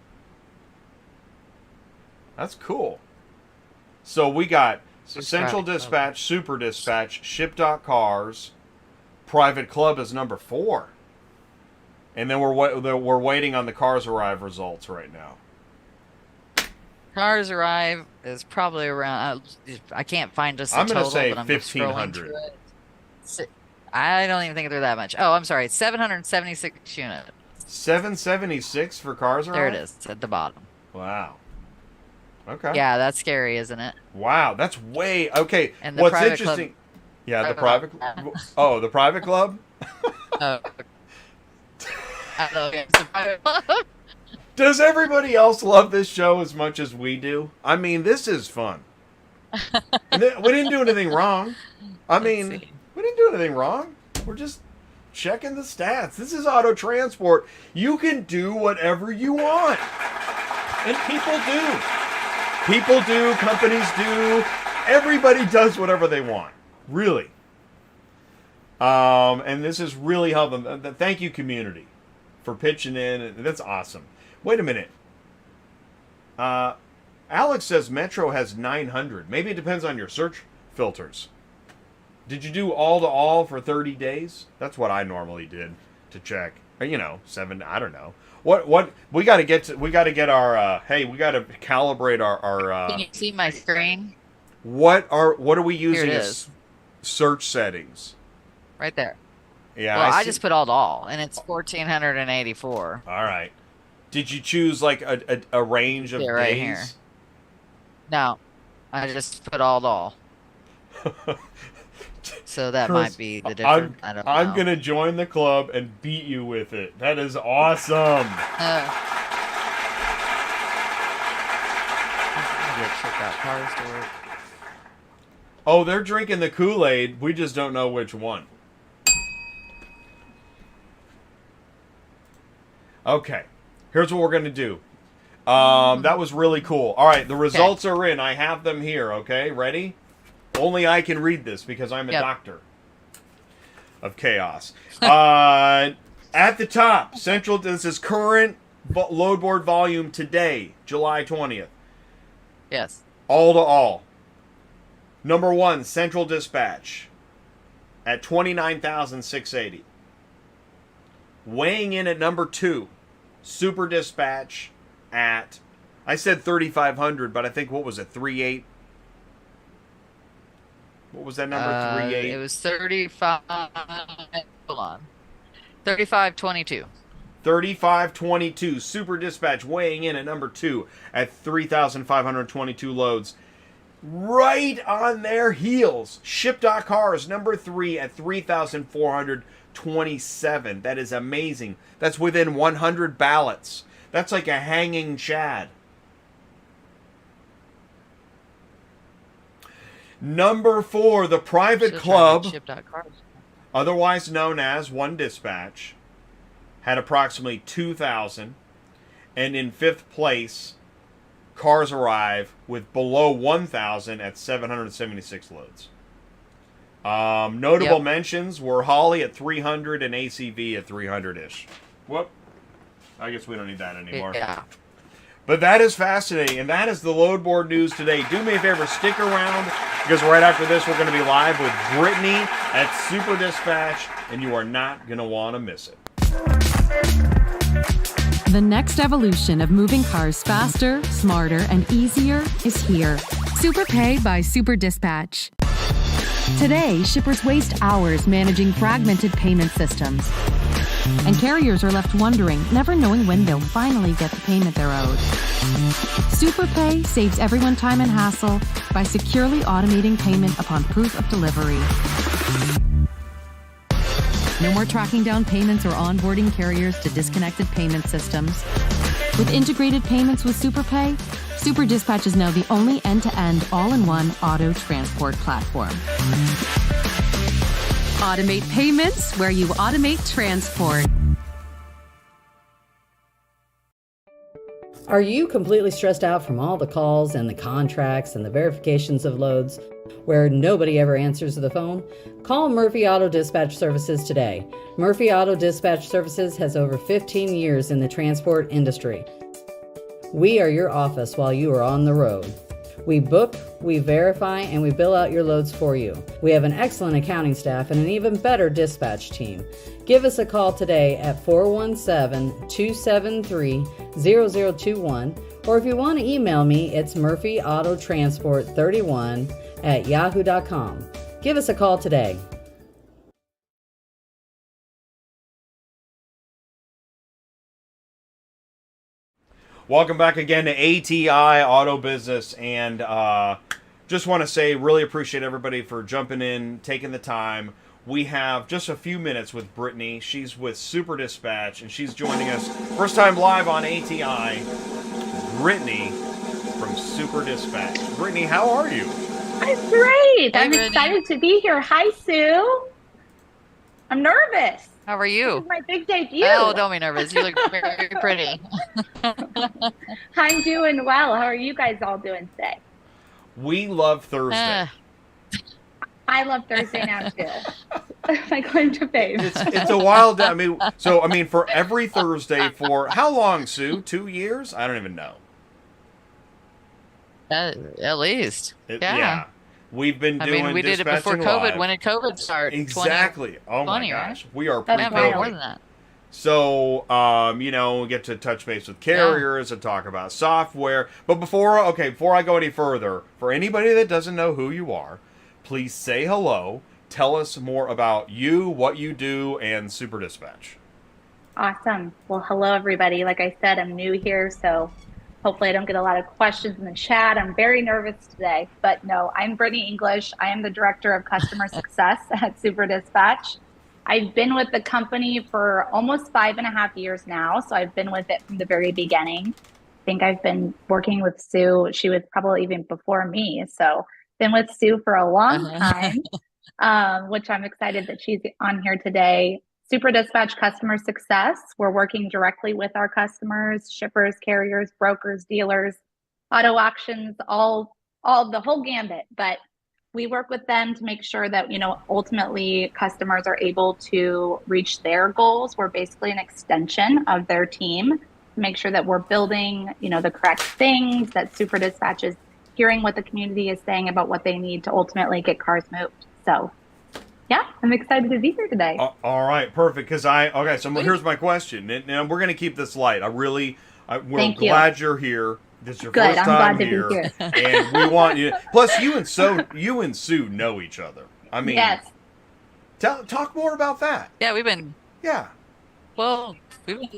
That's cool. So we got Central Dispatch, Super Dispatch, Ship.Cars. Private Club is number 4. And then we're waiting on the Cars Arrive results right now. Cars Arrive is probably around... I can't find just the total, say but I'm 1,500. I don't even think they're that much. Oh, I'm sorry. 776 units. 776 for Cars Arrive? There it is. It's at the bottom. Wow. Okay. Yeah, that's scary, isn't it? Wow, that's way... Okay, and the what's interesting... Club, yeah, the private... Oh, the private club? Oh. I don't know. It's a private club. Does everybody else love this show as much as we do? I mean, this is fun. And we didn't do anything wrong. We didn't do anything wrong. We're just checking the stats. This is auto transport. You can do whatever you want. And people do. People do. Companies do. Everybody does whatever they want. Really. And this is really helping. Thank you, community, for pitching in. That's awesome. Wait a minute. Alex says Metro has 900. Maybe it depends on your search filters. Did you do all-to-all for 30 days? That's what I normally did to check. 7. I don't know. What we got to get our we got to calibrate our Can you see my screen? What are we using Here it as search settings? Right there. Yeah. Well, I just put all, and it's 1,484. All right. Did you choose like a range of right days? Here. No, I just put all. So that might be the difference. I don't know. I'm gonna join the club and beat you with it. That is awesome. Oh, they're drinking the Kool-Aid. We just don't know which one. Okay. Here's what we're going to do. That was really cool. All right, the results are in. I have them here, okay? Ready? Only I can read this because I'm a doctor of chaos. At the top, this is current load board volume today, July 20th. Yes. All to all. Number 1, Central Dispatch at 29,680. Weighing in at number 2, Super Dispatch at, I said 3,500, but I think, what was it, 3.8? What was that number, 3.8? It was 35, hold on, 3522. 3522. Super Dispatch weighing in at number 2 at 3,522 loads. Right on their heels, Ship.Cars number 3 at 3,400 27. That is amazing. That's within 100 ballots. That's like a hanging Chad. Number 4, the private club, Ship.Cars. otherwise known as One Dispatch, had approximately 2,000. And in 5th place, Cars Arrive with below 1,000 at 776 loads. Notable mentions were Holly at 300 and ACV at 300-ish. Whoop. I guess we don't need that anymore. Yeah. But that is fascinating, and that is the load board news today. Do me a favor, stick around, because right after this, we're going to be live with Brittany at Super Dispatch, and you are not going to want to miss it. The next evolution of moving cars faster, smarter, and easier is here. Super Pay by Super Dispatch. Today, shippers waste hours managing fragmented payment systems. And carriers are left wondering, never knowing when they'll finally get the payment they're owed. Super Pay saves everyone time and hassle by securely automating payment upon proof of delivery. No more tracking down payments or onboarding carriers to disconnected payment systems. With integrated payments with Super Pay, Super Dispatch is now the only end-to-end, all-in-one auto transport platform. Automate payments where you automate transport. Are you completely stressed out from all the calls and the contracts and the verifications of loads where nobody ever answers the phone? Call Murphy Auto Dispatch Services today. Murphy Auto Dispatch Services has over 15 years in the transport industry. We are your office while you are on the road. We book, we verify, and we bill out your loads for you. We have an excellent accounting staff and an even better dispatch team. Give us a call today at 417-273-0021, or if you want to email me, it's murphyautotransport31@yahoo.com. Give us a call today. Welcome back again to ATI Auto Business, and just want to say really appreciate everybody for jumping in, taking the time. We have just a few minutes with Brittany. She's with Super Dispatch, and she's joining us first time live on ATI. Brittany from Super Dispatch. Brittany, how are you? I'm great. Hey, I'm Brittany. excited to be here. Hi, Sue. I'm nervous. How are This you? is my big debut. Oh, don't be nervous. You look very pretty. I'm doing well. How are you guys all doing today? We love Thursday. I love Thursday now too. My claim to fame. It's a wild day. I mean, for every Thursday for how long, Sue? 2 years? I don't even know. At least. Yeah. We've been doing we did it before dispatching COVID. live. When did COVID start? Exactly. Oh my 20, gosh. right? We are That's Yeah, wild. more pre-COVID. than that. So, we get to touch base with carriers and talk about software. But before I go any further, for anybody that doesn't know who you are, please say hello. Tell us more about you, what you do, and Super Dispatch. Awesome. Well, hello, everybody. Like I said, I'm new here, so hopefully I don't get a lot of questions in the chat. I'm very nervous today, but no, I'm Brittany English. I am the Director of Customer Success at Super Dispatch. I've been with the company for almost 5.5 years now, so I've been with it from the very beginning. I think I've been working with Sue. She was probably even before me, so been with Sue for a long time, which I'm excited that she's on here today. Super Dispatch Customer Success. We're working directly with our customers, shippers, carriers, brokers, dealers, auto auctions, all the whole gambit. But we work with them to make sure that, ultimately customers are able to reach their goals. We're basically an extension of their team to make sure that we're building, the correct things, that Super Dispatch is hearing what the community is saying about what they need to ultimately get cars moved. So yeah, I'm excited to be here today. All right, perfect. So here's my question, and we're going to keep this light. We're Thank you. glad you're here. This is your Good, first I'm time glad to be here, here. and we want you. Plus, you and Sue know each other. I mean, Yes. talk more about that. Yeah, we've been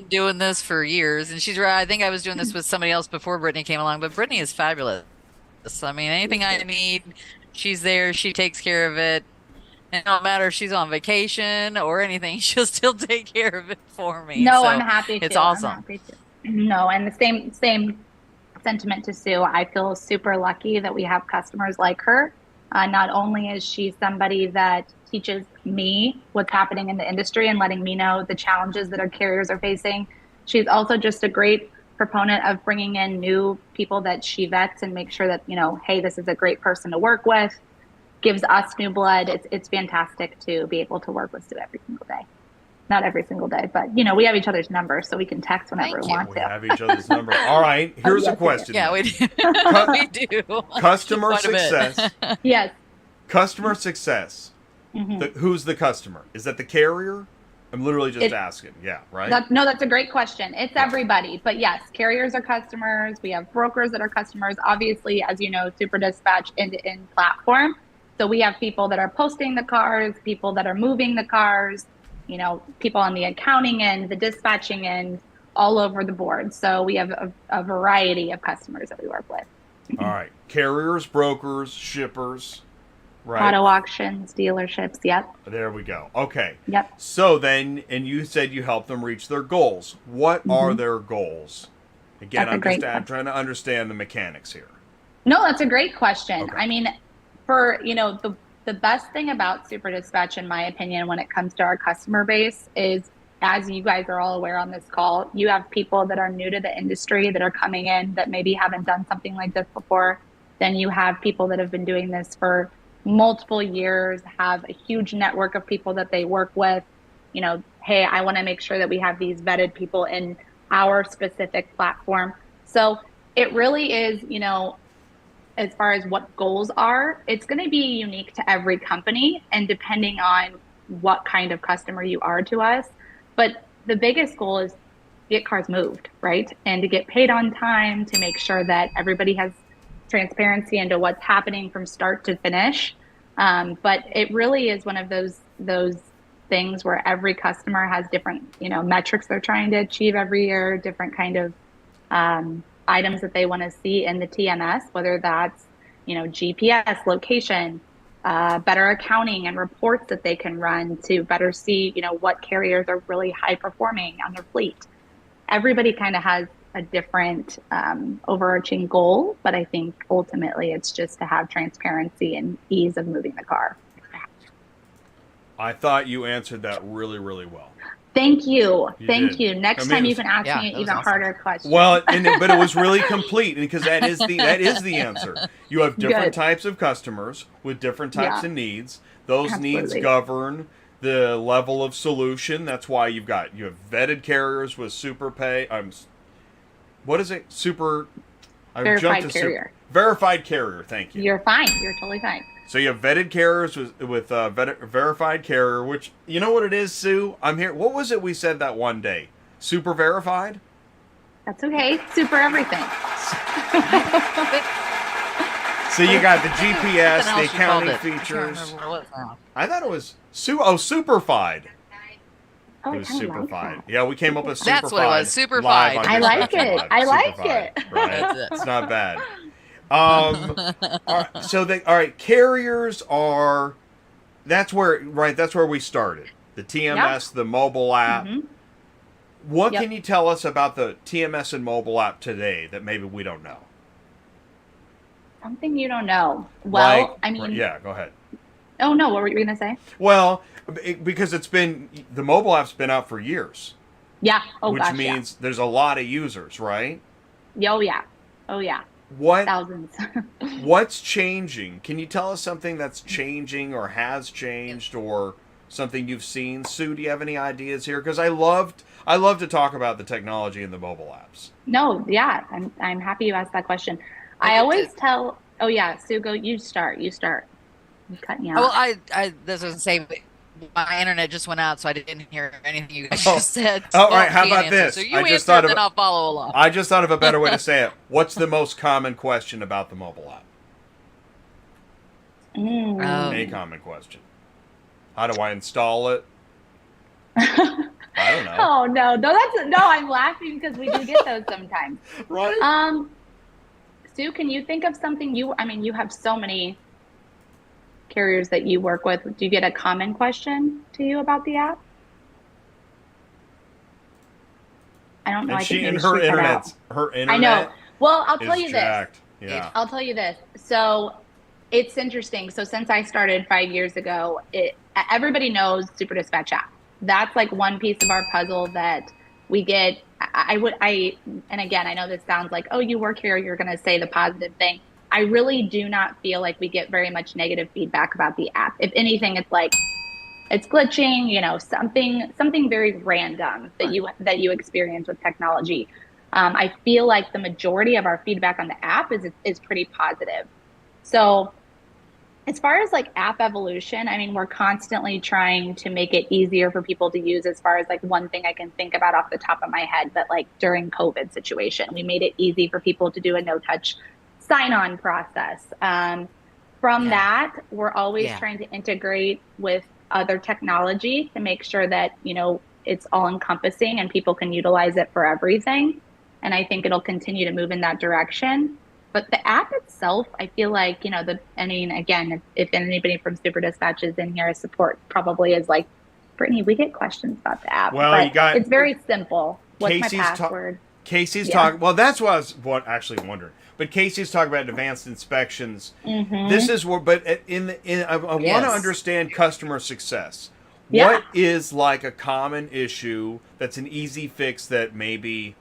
doing this for years, and she's right. I think I was doing this with somebody else before Brittany came along, but Brittany is fabulous. I mean, anything I need, she's there. She takes care of it. And no matter if she's on vacation or anything, she'll still take care of it for me. No, So I'm happy to. it's awesome. I'm happy to. No, and the same sentiment to Sue. I feel super lucky that we have customers like her. Not only is she somebody that teaches me what's happening in the industry and letting me know the challenges that our carriers are facing, she's also just a great proponent of bringing in new people that she vets and make sure that, hey, this is a great person to work with, gives us new blood. It's fantastic to be able to work with Sue every single day. Not every single day, but we have each other's numbers, so we can text whenever we want to. We have each other's number. All right, here's a question. Yeah, we do. We do. Customer success. Yes. Customer success. Mm-hmm. Who's the customer? Is that the carrier? I'm literally just asking. Yeah, right? That's a great question. It's everybody. But yes, carriers are customers. We have brokers that are customers. Obviously, as you know, Super Dispatch end-to-end platform. So we have people that are posting the cars, people that are moving the cars, people on the accounting end, the dispatching end, all over the board. So we have a variety of customers that we work with. All right. Carriers, brokers, shippers, right? Auto auctions, dealerships. Yep. There we go. Okay. Yep. So then, and you said you help them reach their goals. What are their goals? Again, I'm trying to understand the mechanics here. No, that's a great question. Okay. I mean, for, the best thing about Super Dispatch, in my opinion, when it comes to our customer base is, as you guys are all aware on this call, you have people that are new to the industry that are coming in that maybe haven't done something like this before. Then you have people that have been doing this for multiple years, have a huge network of people that they work with. Hey, I want to make sure that we have these vetted people in our specific platform. So it really is, as far as what goals are, it's going to be unique to every company and depending on what kind of customer you are to us. But the biggest goal is to get cars moved, right? And to get paid on time, to make sure that everybody has transparency into what's happening from start to finish. But it really is one of those things where every customer has different, metrics they're trying to achieve every year, different kind of items that they want to see in the TMS, whether that's, GPS, location, better accounting and reports that they can run to better see, what carriers are really high performing on their fleet. Everybody kind of has a different overarching goal, but I think ultimately it's just to have transparency and ease of moving the car. I thought you answered that really, really well. Thank you. You Thank did. you. Next time you can ask me an even harder question. Well, but it was really complete because that is the answer. You have different types of customers with different types of needs. Those needs govern the level of solution. That's why you have vetted carriers with super pay. What is it? Verified carrier. Verified carrier. Thank you. You're fine. You're totally fine. So you have vetted carriers with verified carrier, which, you know what it is, Sue? I'm here. What was it we said that one day? Super verified? That's okay. Super everything. So you got the GPS, the accounting features. I thought it was Superfide. Oh, it was Superfide. Like yeah, we came up with Superfide. That's what it was. Superfide. I like it. I like it. Right? It's not bad. All right, carriers are, that's where we started. The TMS, the mobile app. Mm-hmm. What can you tell us about the TMS and mobile app today that maybe we don't know? Something you don't know. Well, yeah, go ahead. Oh, no, what were you going to say? Well, because the mobile app's been out for years. Yeah. Which means there's a lot of users, right? Oh, yeah. Thousands. What's changing? Can you tell us something that's changing or has changed or something you've seen? Sue, do you have any ideas here? Because I love to talk about the technology in the mobile apps. No, yeah. I'm happy you asked that question. I always tell, oh yeah, Sue, go, you start. I'm cutting you out. Well, I this was say my internet just went out, so I didn't hear anything you guys just said. All right, how about this? So you answer, then I'll follow along. I just thought of a better way to say it. What's the most common question about the mobile app? A common question. How do I install it? I don't know. Oh no, I'm laughing because we do get those sometimes. Right. Sue, can you think of something you have so many carriers that you work with, do you get a common question to you about the app? I don't know. And I think maybe her she cut out. internet's her internet. I know. Well, I'll tell is you jacked. this. Yeah. I'll tell you this. So it's interesting. So since I started 5 years ago, everybody knows Super Dispatch app. That's like one piece of our puzzle that we get. And again, I know this sounds like, oh, you work here, you're going to say the positive thing. I really do not feel like we get very much negative feedback about the app. If anything, it's like, it's glitching, you know, something very random that you experience with technology. I feel like the majority of our feedback on the app is pretty positive. So as far as like app evolution, I mean, we're constantly trying to make it easier for people to use. As far as like one thing I can think about off the top of my head, but like during COVID situation, we made it easy for people to do a no-touch sign-on process. From that, we're always trying to integrate with other technology to make sure that, you know, it's all encompassing and people can utilize it for everything. And I think it'll continue to move in that direction. But the app itself, I feel like, you know, again, if anybody from Super Dispatch is in here, support probably is like, Brittany, we get questions about the app. Well, but it's very simple. What's Casey's my password? Casey's talking. Well, that's what I was actually wondering. But Casey's talking about advanced inspections. Mm-hmm. This is where, but I want to understand customer success. Yeah. What is like a common issue that's an easy fix that maybe,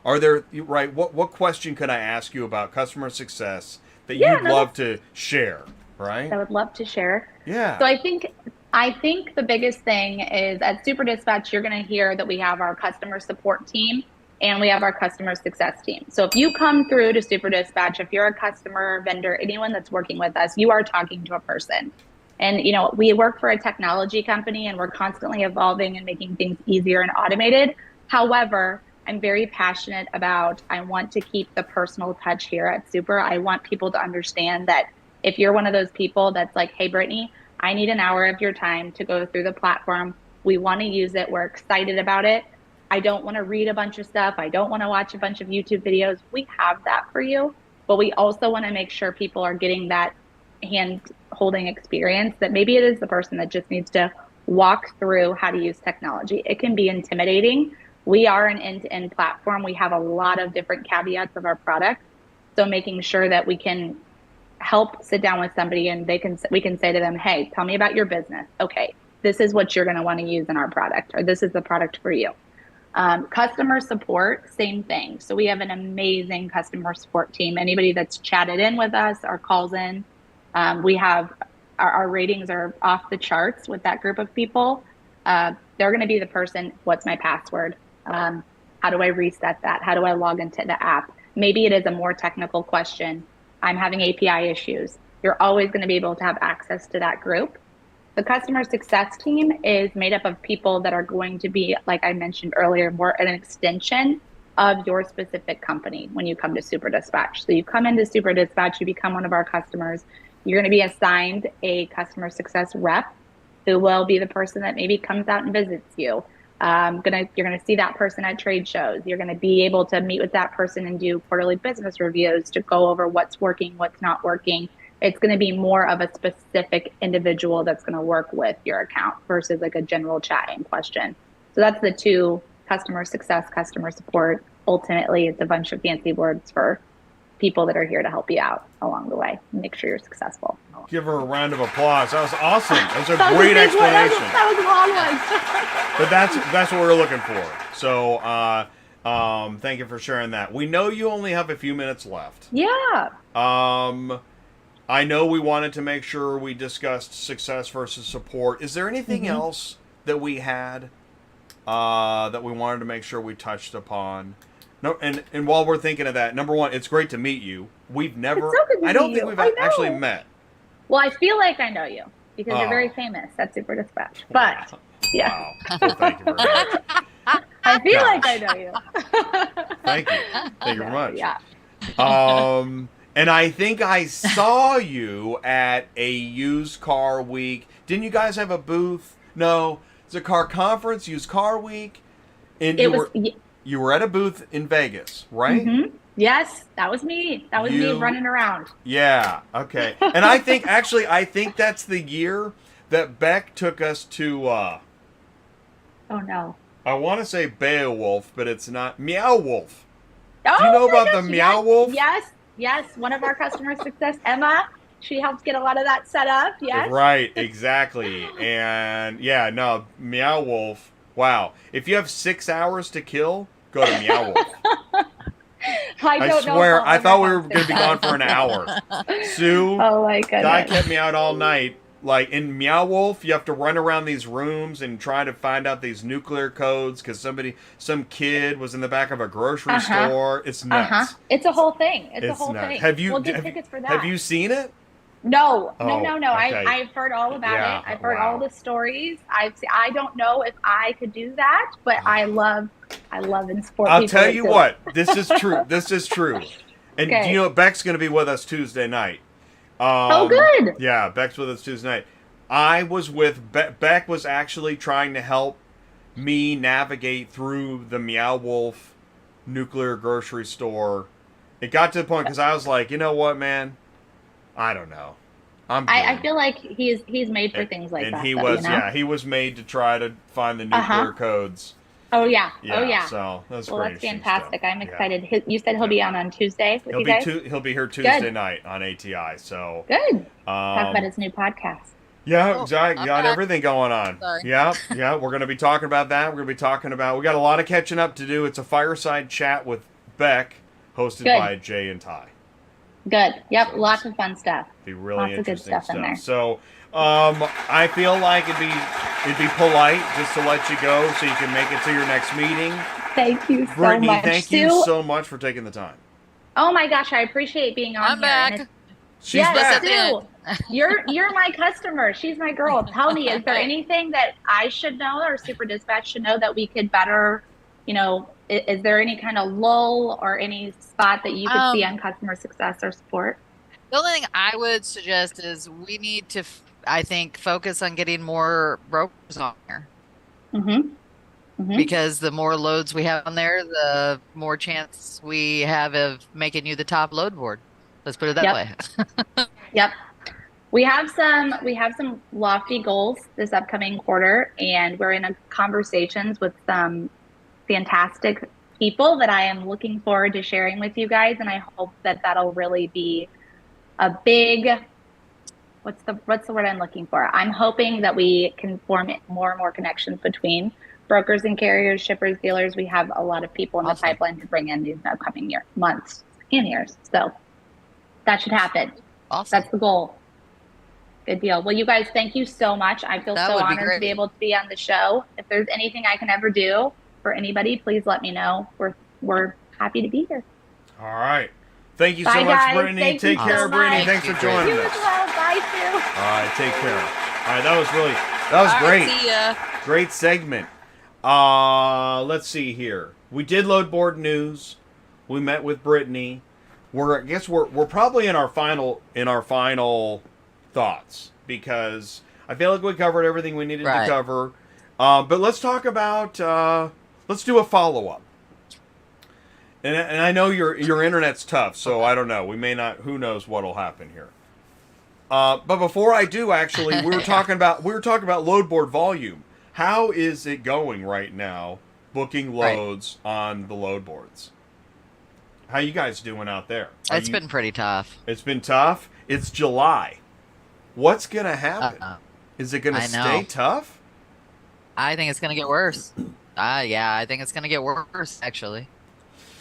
are there, right, what question could I ask you about customer success that you'd love to share, right? I would love to share. Yeah. So I think the biggest thing is at Super Dispatch, you're going to hear that we have our customer support team and we have our customer success team. So if you come through to Super Dispatch, if you're a customer, vendor, anyone that's working with us, you are talking to a person. And, you know, we work for a technology company and we're constantly evolving and making things easier and automated. However, I'm very passionate about, I want to keep the personal touch here at Super. I want people to understand that if you're one of those people that's like, hey, Brittany, I need an hour of your time to go through the platform. We want to use it. We're excited about it. I don't want to read a bunch of stuff. I don't want to watch a bunch of YouTube videos. We have that for you, but we also want to make sure people are getting that hand holding experience, that maybe it is the person that just needs to walk through how to use technology. It can be intimidating. We are an end-to-end platform. We have a lot of different caveats of our product. So making sure that we can help sit down with somebody and we can say to them, hey, tell me about your business. Okay, this is what you're going to want to use in our product, or this is the product for you. Customer support, same thing. So we have an amazing customer support team. Anybody that's chatted in with us or calls in, we have our ratings are off the charts with that group of people. They're going to be the person, what's my password? How do I reset that? How do I log into the app? Maybe it is a more technical question. I'm having API issues. You're always going to be able to have access to that group. The customer success team is made up of people that are going to be, like I mentioned earlier, more an extension of your specific company when you come to Super Dispatch. So you come into Super Dispatch, you become one of our customers. You're going to be assigned a customer success rep who will be the person that maybe comes out and visits you. You're going to see that person at trade shows. You're going to be able to meet with that person and do quarterly business reviews to go over what's working, what's not working. It's going to be more of a specific individual that's going to work with your account versus like a general chatting question. So that's the two: customer success, customer support. Ultimately, it's a bunch of fancy words for people that are here to help you out along the way. Make sure you're successful. Give her a round of applause. That was awesome. That was a great explanation. That was a long one. But that's what we're looking for. So thank you for sharing that. We know you only have a few minutes left. Yeah. I know we wanted to make sure we discussed success versus support. Is there anything else that we had that we wanted to make sure we touched upon? No, and while we're thinking of that, number one, it's great to meet you. We've never, I don't think we've actually met. Well, I feel like I know you because you're very famous at Super Dispatch. But yeah. Wow. Well, thank you very much. I feel like I know you. Thank you. Thank you very much. Yeah. And I think I saw you at a used car week. Didn't you guys have a booth? No, it's a car conference, used car week. And you were at a booth in Vegas, right? Yes, that was me. That was me running around. Yeah. Okay. And I think that's the year that Beck took us to. Oh no. I want to say Beowulf, but it's not Meow Wolf. Oh, do you know about gosh, the Meow Wolf? Yes. One of our customer success, Emma. She helps get a lot of that set up. Yes. Right. Exactly. And yeah, no, Meow Wolf. Wow. If you have 6 hours to kill, go to Meow Wolf. I swear, I thought we were going to be gone for an hour. Sue, oh my goodness. Guy kept me out all night. Like in Meow Wolf, you have to run around these rooms and try to find out these nuclear codes because some kid was in the back of a grocery store. It's nuts. It's a whole thing. It's a whole nuts. thing. Have you? We'll get tickets for that. Have you seen it? No. Okay. I've heard all about it. I've heard all the stories. I don't know if I could do that, but I love and support. I'll tell you what. This is true. This is true. And Okay. do you know Beck's going to be with us Tuesday night? Oh, good. Yeah, Beck's with us Tuesday night. I was with Beck was actually trying to help me navigate through the Meow Wolf nuclear grocery store. It got to the point because I was like, you know what, man? I don't know. I feel like he's made for things like that. And he was made to try to find the nuclear codes. Oh yeah. So that's that's fantastic. I'm excited. You said he'll be on Tuesday with you guys? He'll be here Tuesday night on ATI. So good. Talk about his new podcast. Yeah, got everything going on. Sorry. Yeah. We're going to be talking about that. We're going to be talking about. We got a lot of catching up to do. It's a fireside chat with Beck, hosted by Jay and Ty. Good. Yep. So lots of fun stuff. Be really lots interesting of good stuff in there. So, I feel like it'd be polite just to let you go so you can make it to your next meeting. Thank you so Brittany, much. thank you so much for taking the time. Oh my gosh, I appreciate being on I'm here. back. She's back. Sue, you're my customer. She's my girl. Tell me, is there anything that I should know or Super Dispatch should know that we could better, is there any kind of lull or any spot that you could see on customer success or support? The only thing I would suggest is we need to, I think, focus on getting more brokers on there. Because the more loads we have on there, the more chance we have of making you the top load board. Let's put it that way. Yep. We have some lofty goals this upcoming quarter, and we're in conversations with some fantastic people that I am looking forward to sharing with you guys, and I hope that that'll really be a big, what's the word I'm looking for? I'm hoping that we can form more and more connections between brokers and carriers, shippers, dealers. We have a lot of people in the pipeline to bring in these upcoming months and years. So that should happen. Awesome. That's the goal. Good deal. Well, you guys, thank you so much. I feel so honored to be able to be on the show. If there's anything I can ever do for anybody, please let me know. We're happy to be here. All right. Thank you so much, guys. Brittany. Take care, Brittany. Thanks for joining us. You as well. Bye, Sue. All right, take care. All right, that was great. See ya. Great segment. Let's see here. We did load board news. We met with Brittany. I guess we're probably in our final thoughts because I feel like we covered everything we needed to cover. But let's talk about let's do a follow-up. And I know your internet's tough, so I don't know. We may not. Who knows what'll happen here? But before I do, actually, we were talking about load board volume. How is it going right now? Booking loads on the load boards. How you guys doing out there? It's been pretty tough. It's been tough. It's July. What's gonna happen? Is it gonna stay tough? I think it's gonna get worse. I think it's gonna get worse actually.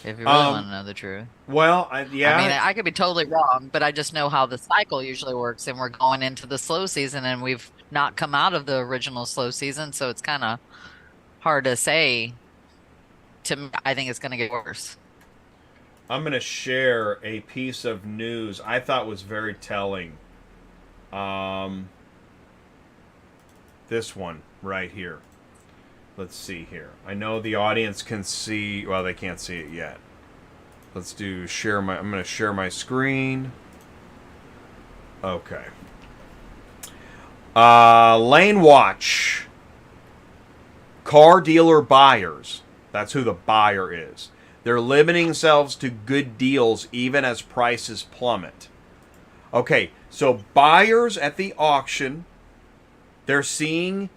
If you really want to know the truth. Well, I mean, I could be totally wrong, but I just know how the cycle usually works, and we're going into the slow season, and we've not come out of the original slow season, so it's kind of hard to say. To me, I think it's going to get worse. I'm going to share a piece of news I thought was very telling. This one right here. Let's see here. I know the audience can see. Well, they can't see it yet. Let's do share my. I'm going to share my screen. Okay. Lane Watch. Car dealer buyers. That's who the buyer is. They're limiting themselves to good deals even as prices plummet. Okay, so buyers at the auction, they're seeing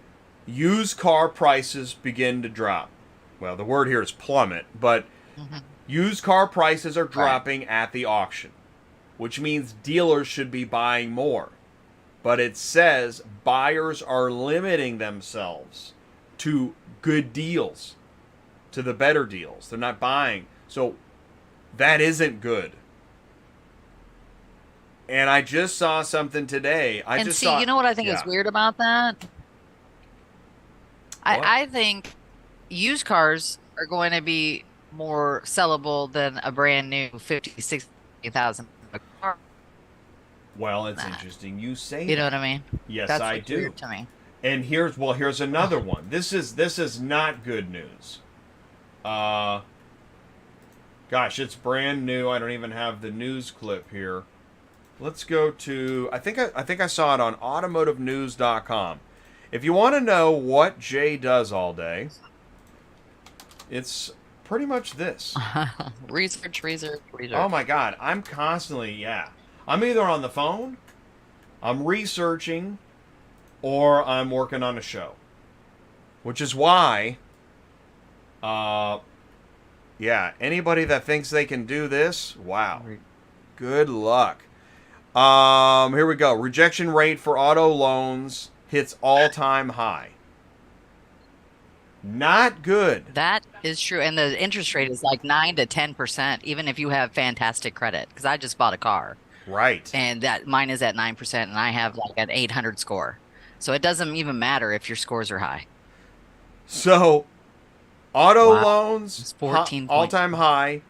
used car prices begin to drop. Well, the word here is plummet, but used car prices are dropping at the auction, which means dealers should be buying more. But it says buyers are limiting themselves to good deals, to the better deals. They're not buying. So that isn't good. And I just saw something today. You know what I think is weird about that? I think used cars are going to be more sellable than a brand new 50, 60,000 car. Well, it's interesting you say You know what I mean? Yes, That's I do. weird to me. And here's another one. This is not good news. Gosh, it's brand new. I don't even have the news clip here. Let's go to I think I saw it on automotivenews.com. If you want to know what Jay does all day, it's pretty much this. Research. Oh my God, I'm constantly I'm either on the phone, I'm researching, or I'm working on a show. Which is why anybody that thinks they can do this, wow. Good luck. Here we go. Rejection rate for auto loans hits all-time high. Not good. That is true. And the interest rate is like 9 to 10%, even if you have fantastic credit. Because I just bought a car. Right. And mine is at 9%, and I have like an 800 score. So it doesn't even matter if your scores are high. So, auto loans, 14 all-time high.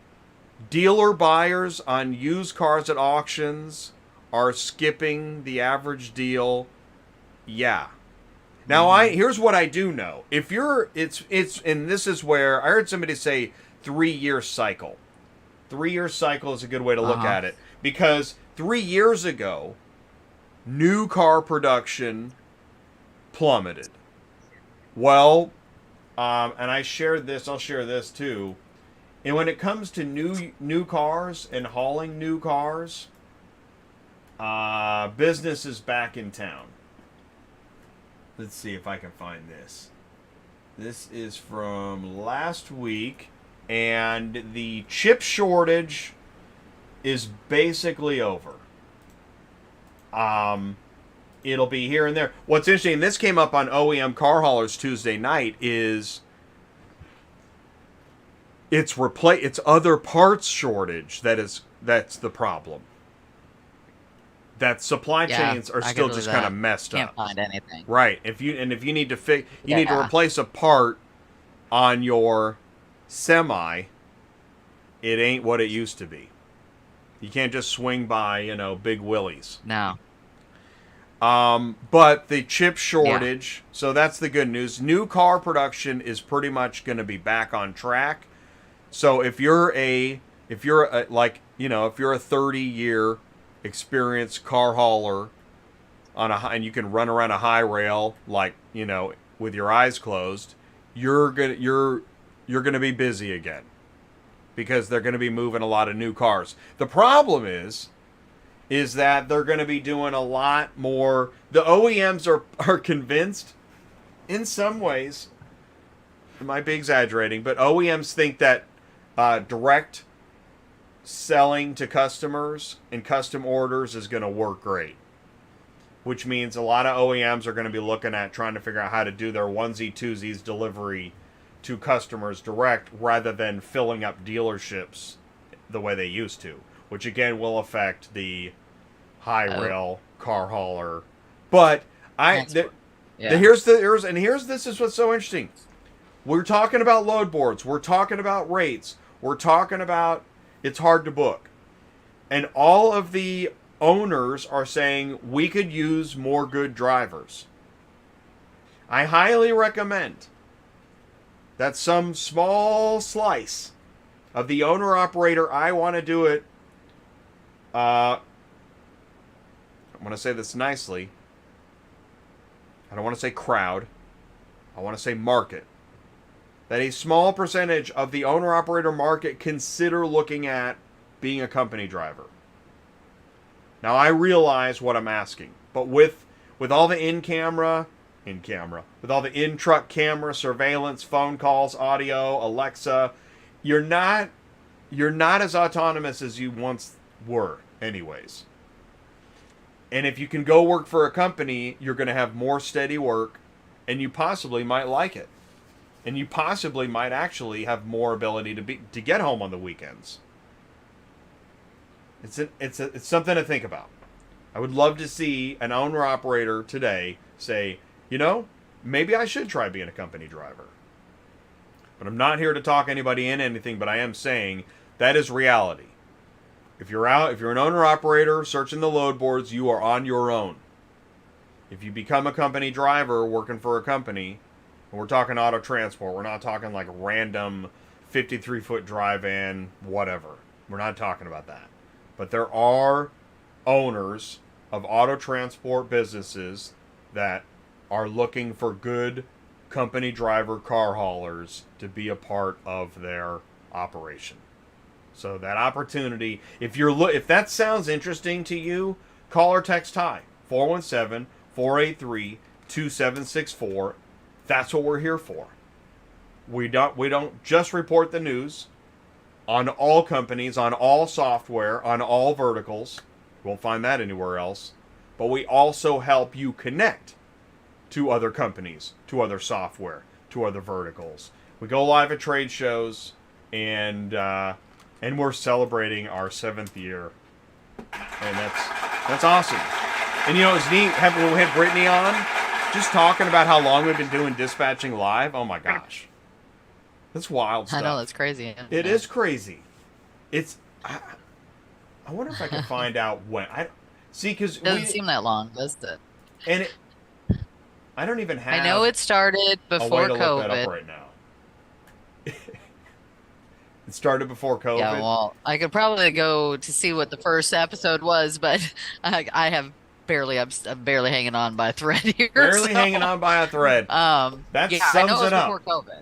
Dealer buyers on used cars at auctions are skipping the average deal. Yeah. Now here's what I do know. If you're and this is where I heard somebody say 3-year cycle. 3-year cycle is a good way to look at it, because 3 years ago, new car production plummeted. Well, and I'll share this too. And when it comes to new cars and hauling new cars, business is back in town. Let's see if I can find this. This is from last week, and the chip shortage is basically over. It'll be here and there. What's interesting, this came up on OEM Car Haulers Tuesday night, is it's other parts shortage that's the problem. That supply chains are still just kind of messed up. Can't find anything. Right. If you need to need to replace a part on your semi, it ain't what it used to be. You can't just swing by, Big Willie's. No. But the chip shortage, so that's the good news. New car production is pretty much going to be back on track. So if you're a 30-year experienced car hauler and you can run around a high rail with your eyes closed, you're gonna be busy again, because they're gonna be moving a lot of new cars. The problem is that they're gonna be doing a lot more. The OEMs are convinced, in some ways, it might be exaggerating, but OEMs think that direct selling to customers and custom orders is going to work great, which means a lot of OEMs are going to be looking at trying to figure out how to do their onesie twosies delivery to customers direct, rather than filling up dealerships the way they used to, which again will affect the high rail car hauler. But this is what's so interesting. We're talking about load boards, we're talking about rates, we're talking about it's hard to book. And all of the owners are saying we could use more good drivers. I highly recommend that some small slice of the owner-operator, I want to do it, I'm going to say this nicely, I don't want to say crowd, I want to say market. that a small percentage of the owner-operator market consider looking at being a company driver. Now, I realize what I'm asking, but with all the with all the in-truck camera, surveillance, phone calls, audio, Alexa, you're not as autonomous as you once were anyways. And if you can go work for a company, you're going to have more steady work, and you possibly might like it. And you possibly might actually have more ability to get home on the weekends. It's something to think about. I would love to see an owner-operator today say, maybe I should try being a company driver. But I'm not here to talk anybody in anything, but I am saying that is reality. If you're an owner-operator searching the load boards, you are on your own. If you become a company driver working for a company, and we're talking auto transport, we're not talking like random 53-foot dry van, whatever. We're not talking about that. But there are owners of auto transport businesses that are looking for good company driver car haulers to be a part of their operation. So that opportunity, if that sounds interesting to you, call or text Ty, 417-483-2764. That's what we're here for. We don't just report the news on all companies, on all software, on all verticals. You won't find that anywhere else. But we also help you connect to other companies, to other software, to other verticals. We go live at trade shows, and we're celebrating our 7th year, and that's awesome. And it's neat. We had Brittany on, just talking about how long we've been doing dispatching live. Oh my gosh, that's wild stuff. I know, that's crazy. It is crazy. I wonder if I can find out when. Because it doesn't seem that long, does it? And I don't even have. I know it started before a way to COVID. look that up right now. It started before COVID. Yeah, well, I could probably go to see what the first episode was, but I'm barely hanging on by a thread here. Barely hanging on by a thread. That sums it up. Before COVID.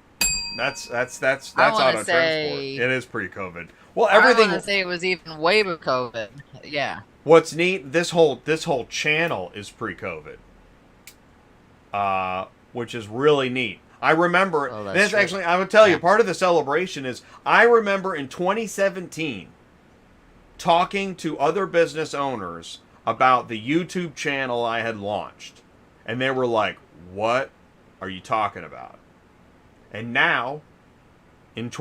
That's auto transport. It is pre-COVID. Well, everything. I want to say it was even way before COVID. Yeah. What's neat? This whole channel is pre-COVID, which is really neat. I remember. This actually, I would tell you, part of the celebration is I remember in 2017 talking to other business owners about the YouTube channel I had launched, and they were like, "What are you talking about?" And now, in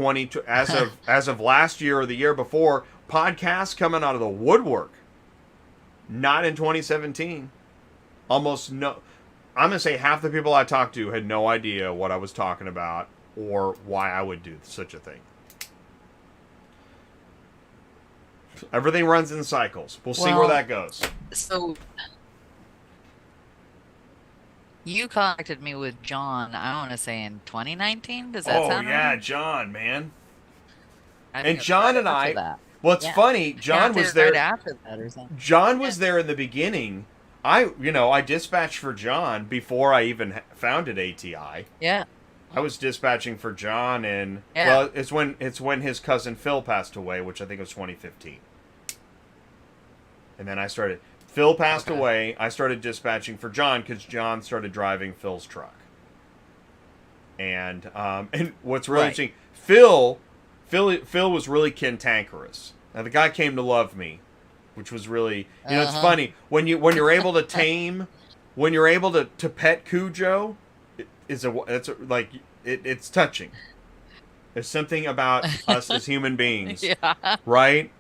as of last year or the year before, podcasts coming out of the woodwork. Not in 2017. Almost no. I'm going to say half the people I talked to had no idea what I was talking about or why I would do such a thing. Everything runs in cycles. We'll see where that goes. So, you contacted me with John, I want to say in 2019? Does that sound right? Oh, yeah, John, man. And John and I... Well, it's funny. John was there. Right after that or something. John was there in the beginning. I dispatched for John before I even founded ATI. Yeah. I was dispatching for John, and well, it's when his cousin Phil passed away, which I think was 2015. And then I started. Phil passed away. I started dispatching for John because John started driving Phil's truck. And what's really interesting, Phil was really cantankerous. Now the guy came to love me, which was really, it's funny when you're able to tame, when you're able to pet Cujo, it's touching. There's something about us as human beings, right?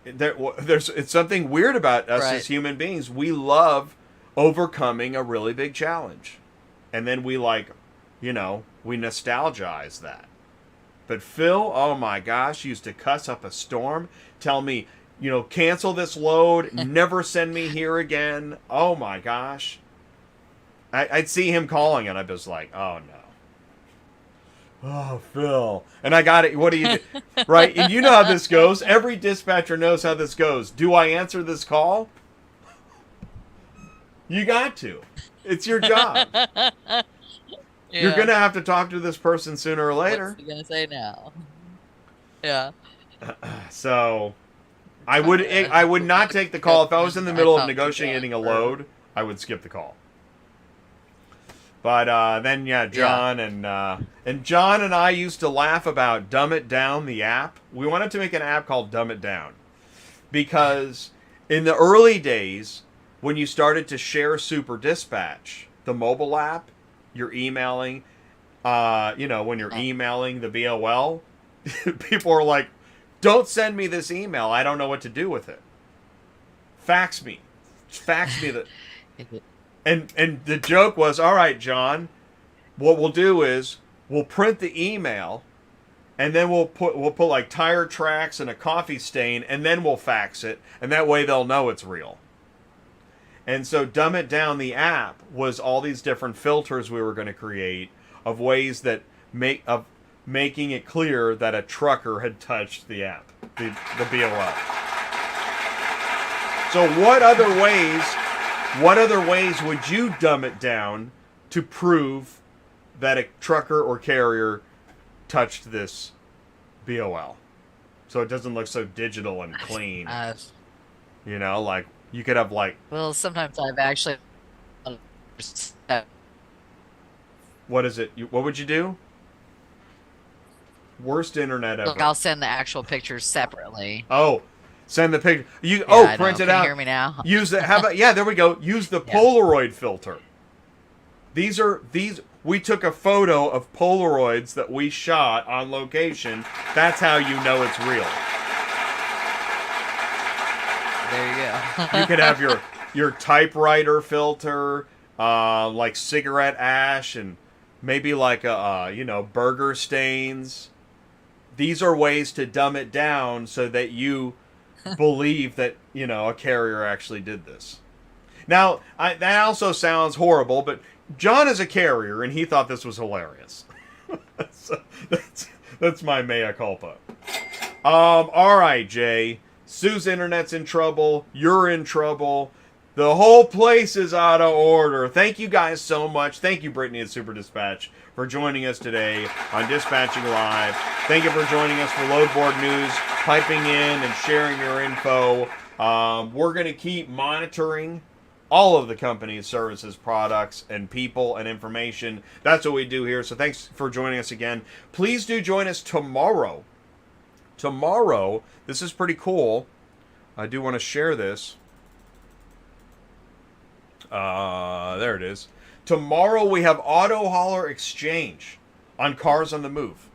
It's something weird about us as human beings. We love overcoming a really big challenge, and then we nostalgize that. But Phil, oh my gosh, used to cuss up a storm, tell me, cancel this load, never send me here again. Oh my gosh. I'd see him calling, and I'd just like, oh no. Oh, Phil. And I got it. What do you do? Right? And you know how this goes. Every dispatcher knows how this goes. Do I answer this call? You got to. It's your job. You're going to have to talk to this person sooner or later. What's he going to say now? Yeah. So I would not take the call. If I was in the middle of negotiating a load, I would skip the call. But then, John and John and I used to laugh about Dumb It Down, the app. We wanted to make an app called Dumb It Down because in the early days, when you started to share Super Dispatch, the mobile app, you're emailing, when you're emailing the BOL, people are like, "Don't send me this email. I don't know what to do with it. Fax me the." And the joke was, all right, John, what we'll do is we'll print the email, and then we'll put like tire tracks and a coffee stain, and then we'll fax it, and that way they'll know it's real. And so Dumb It Down, the app, was all these different filters we were going to create of ways that making it clear that a trucker had touched the app, the BOL. So what other ways would you dumb it down to prove that a trucker or carrier touched this BOL? So it doesn't look so digital and clean. Like you could have like... Well, sometimes I've actually... What is it? What would you do? Worst internet ever. Look, I'll send the actual pictures separately. Oh, send the picture. Print it out. Can you hear me now? Use the there we go. Use the Polaroid filter. These we took a photo of Polaroids that we shot on location. That's how you know it's real. There you go. You could have your typewriter filter, like cigarette ash, and maybe like burger stains. These are ways to dumb it down so that you believe that, a carrier actually did this. Now, that also sounds horrible, but John is a carrier, and he thought this was hilarious. So that's my mea culpa. All right, Jay. Sue's internet's in trouble. You're in trouble. The whole place is out of order. Thank you guys so much. Thank you, Brittany at Super Dispatch, for joining us today on Dispatching Live. Thank you for joining us for Loadboard News, piping in and sharing your info. We're going to keep monitoring all of the company's services, products, and people and information. That's what we do here. So thanks for joining us again. Please do join us tomorrow. Tomorrow, this is pretty cool. I do want to share this. There it is. Tomorrow we have Auto Hauler Exchange on Cars on the Move.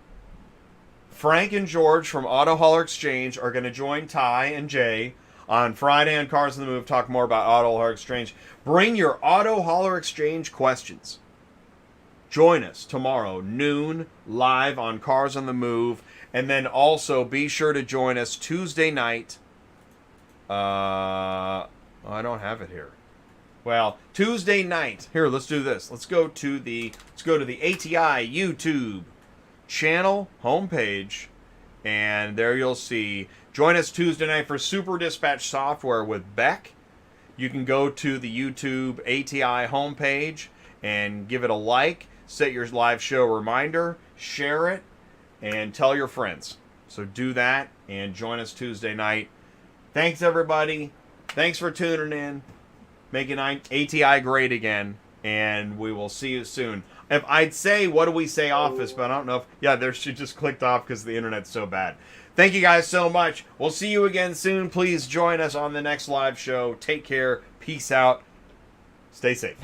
Frank and George from Auto Hauler Exchange are going to join Ty and Jay on Friday on Cars on the Move, talk more about Auto Hauler Exchange. Bring your Auto Hauler Exchange questions. Join us tomorrow, noon, live on Cars on the Move. And then also be sure to join us Tuesday night. I don't have it here. Well, Tuesday night. Here, let's do this. Let's go to the ATI YouTube channel homepage, and there you'll see. Join us Tuesday night for Super Dispatch Software with Beck. You can go to the YouTube ATI homepage and give it a like, set your live show reminder, share it, and tell your friends. So do that and join us Tuesday night. Thanks, everybody. Thanks for tuning in. Making ATI great again, and we will see you soon. If I'd say, what do we say office, but I don't know if... Yeah, there she just clicked off because the internet's so bad. Thank you guys so much. We'll see you again soon. Please join us on the next live show. Take care. Peace out. Stay safe.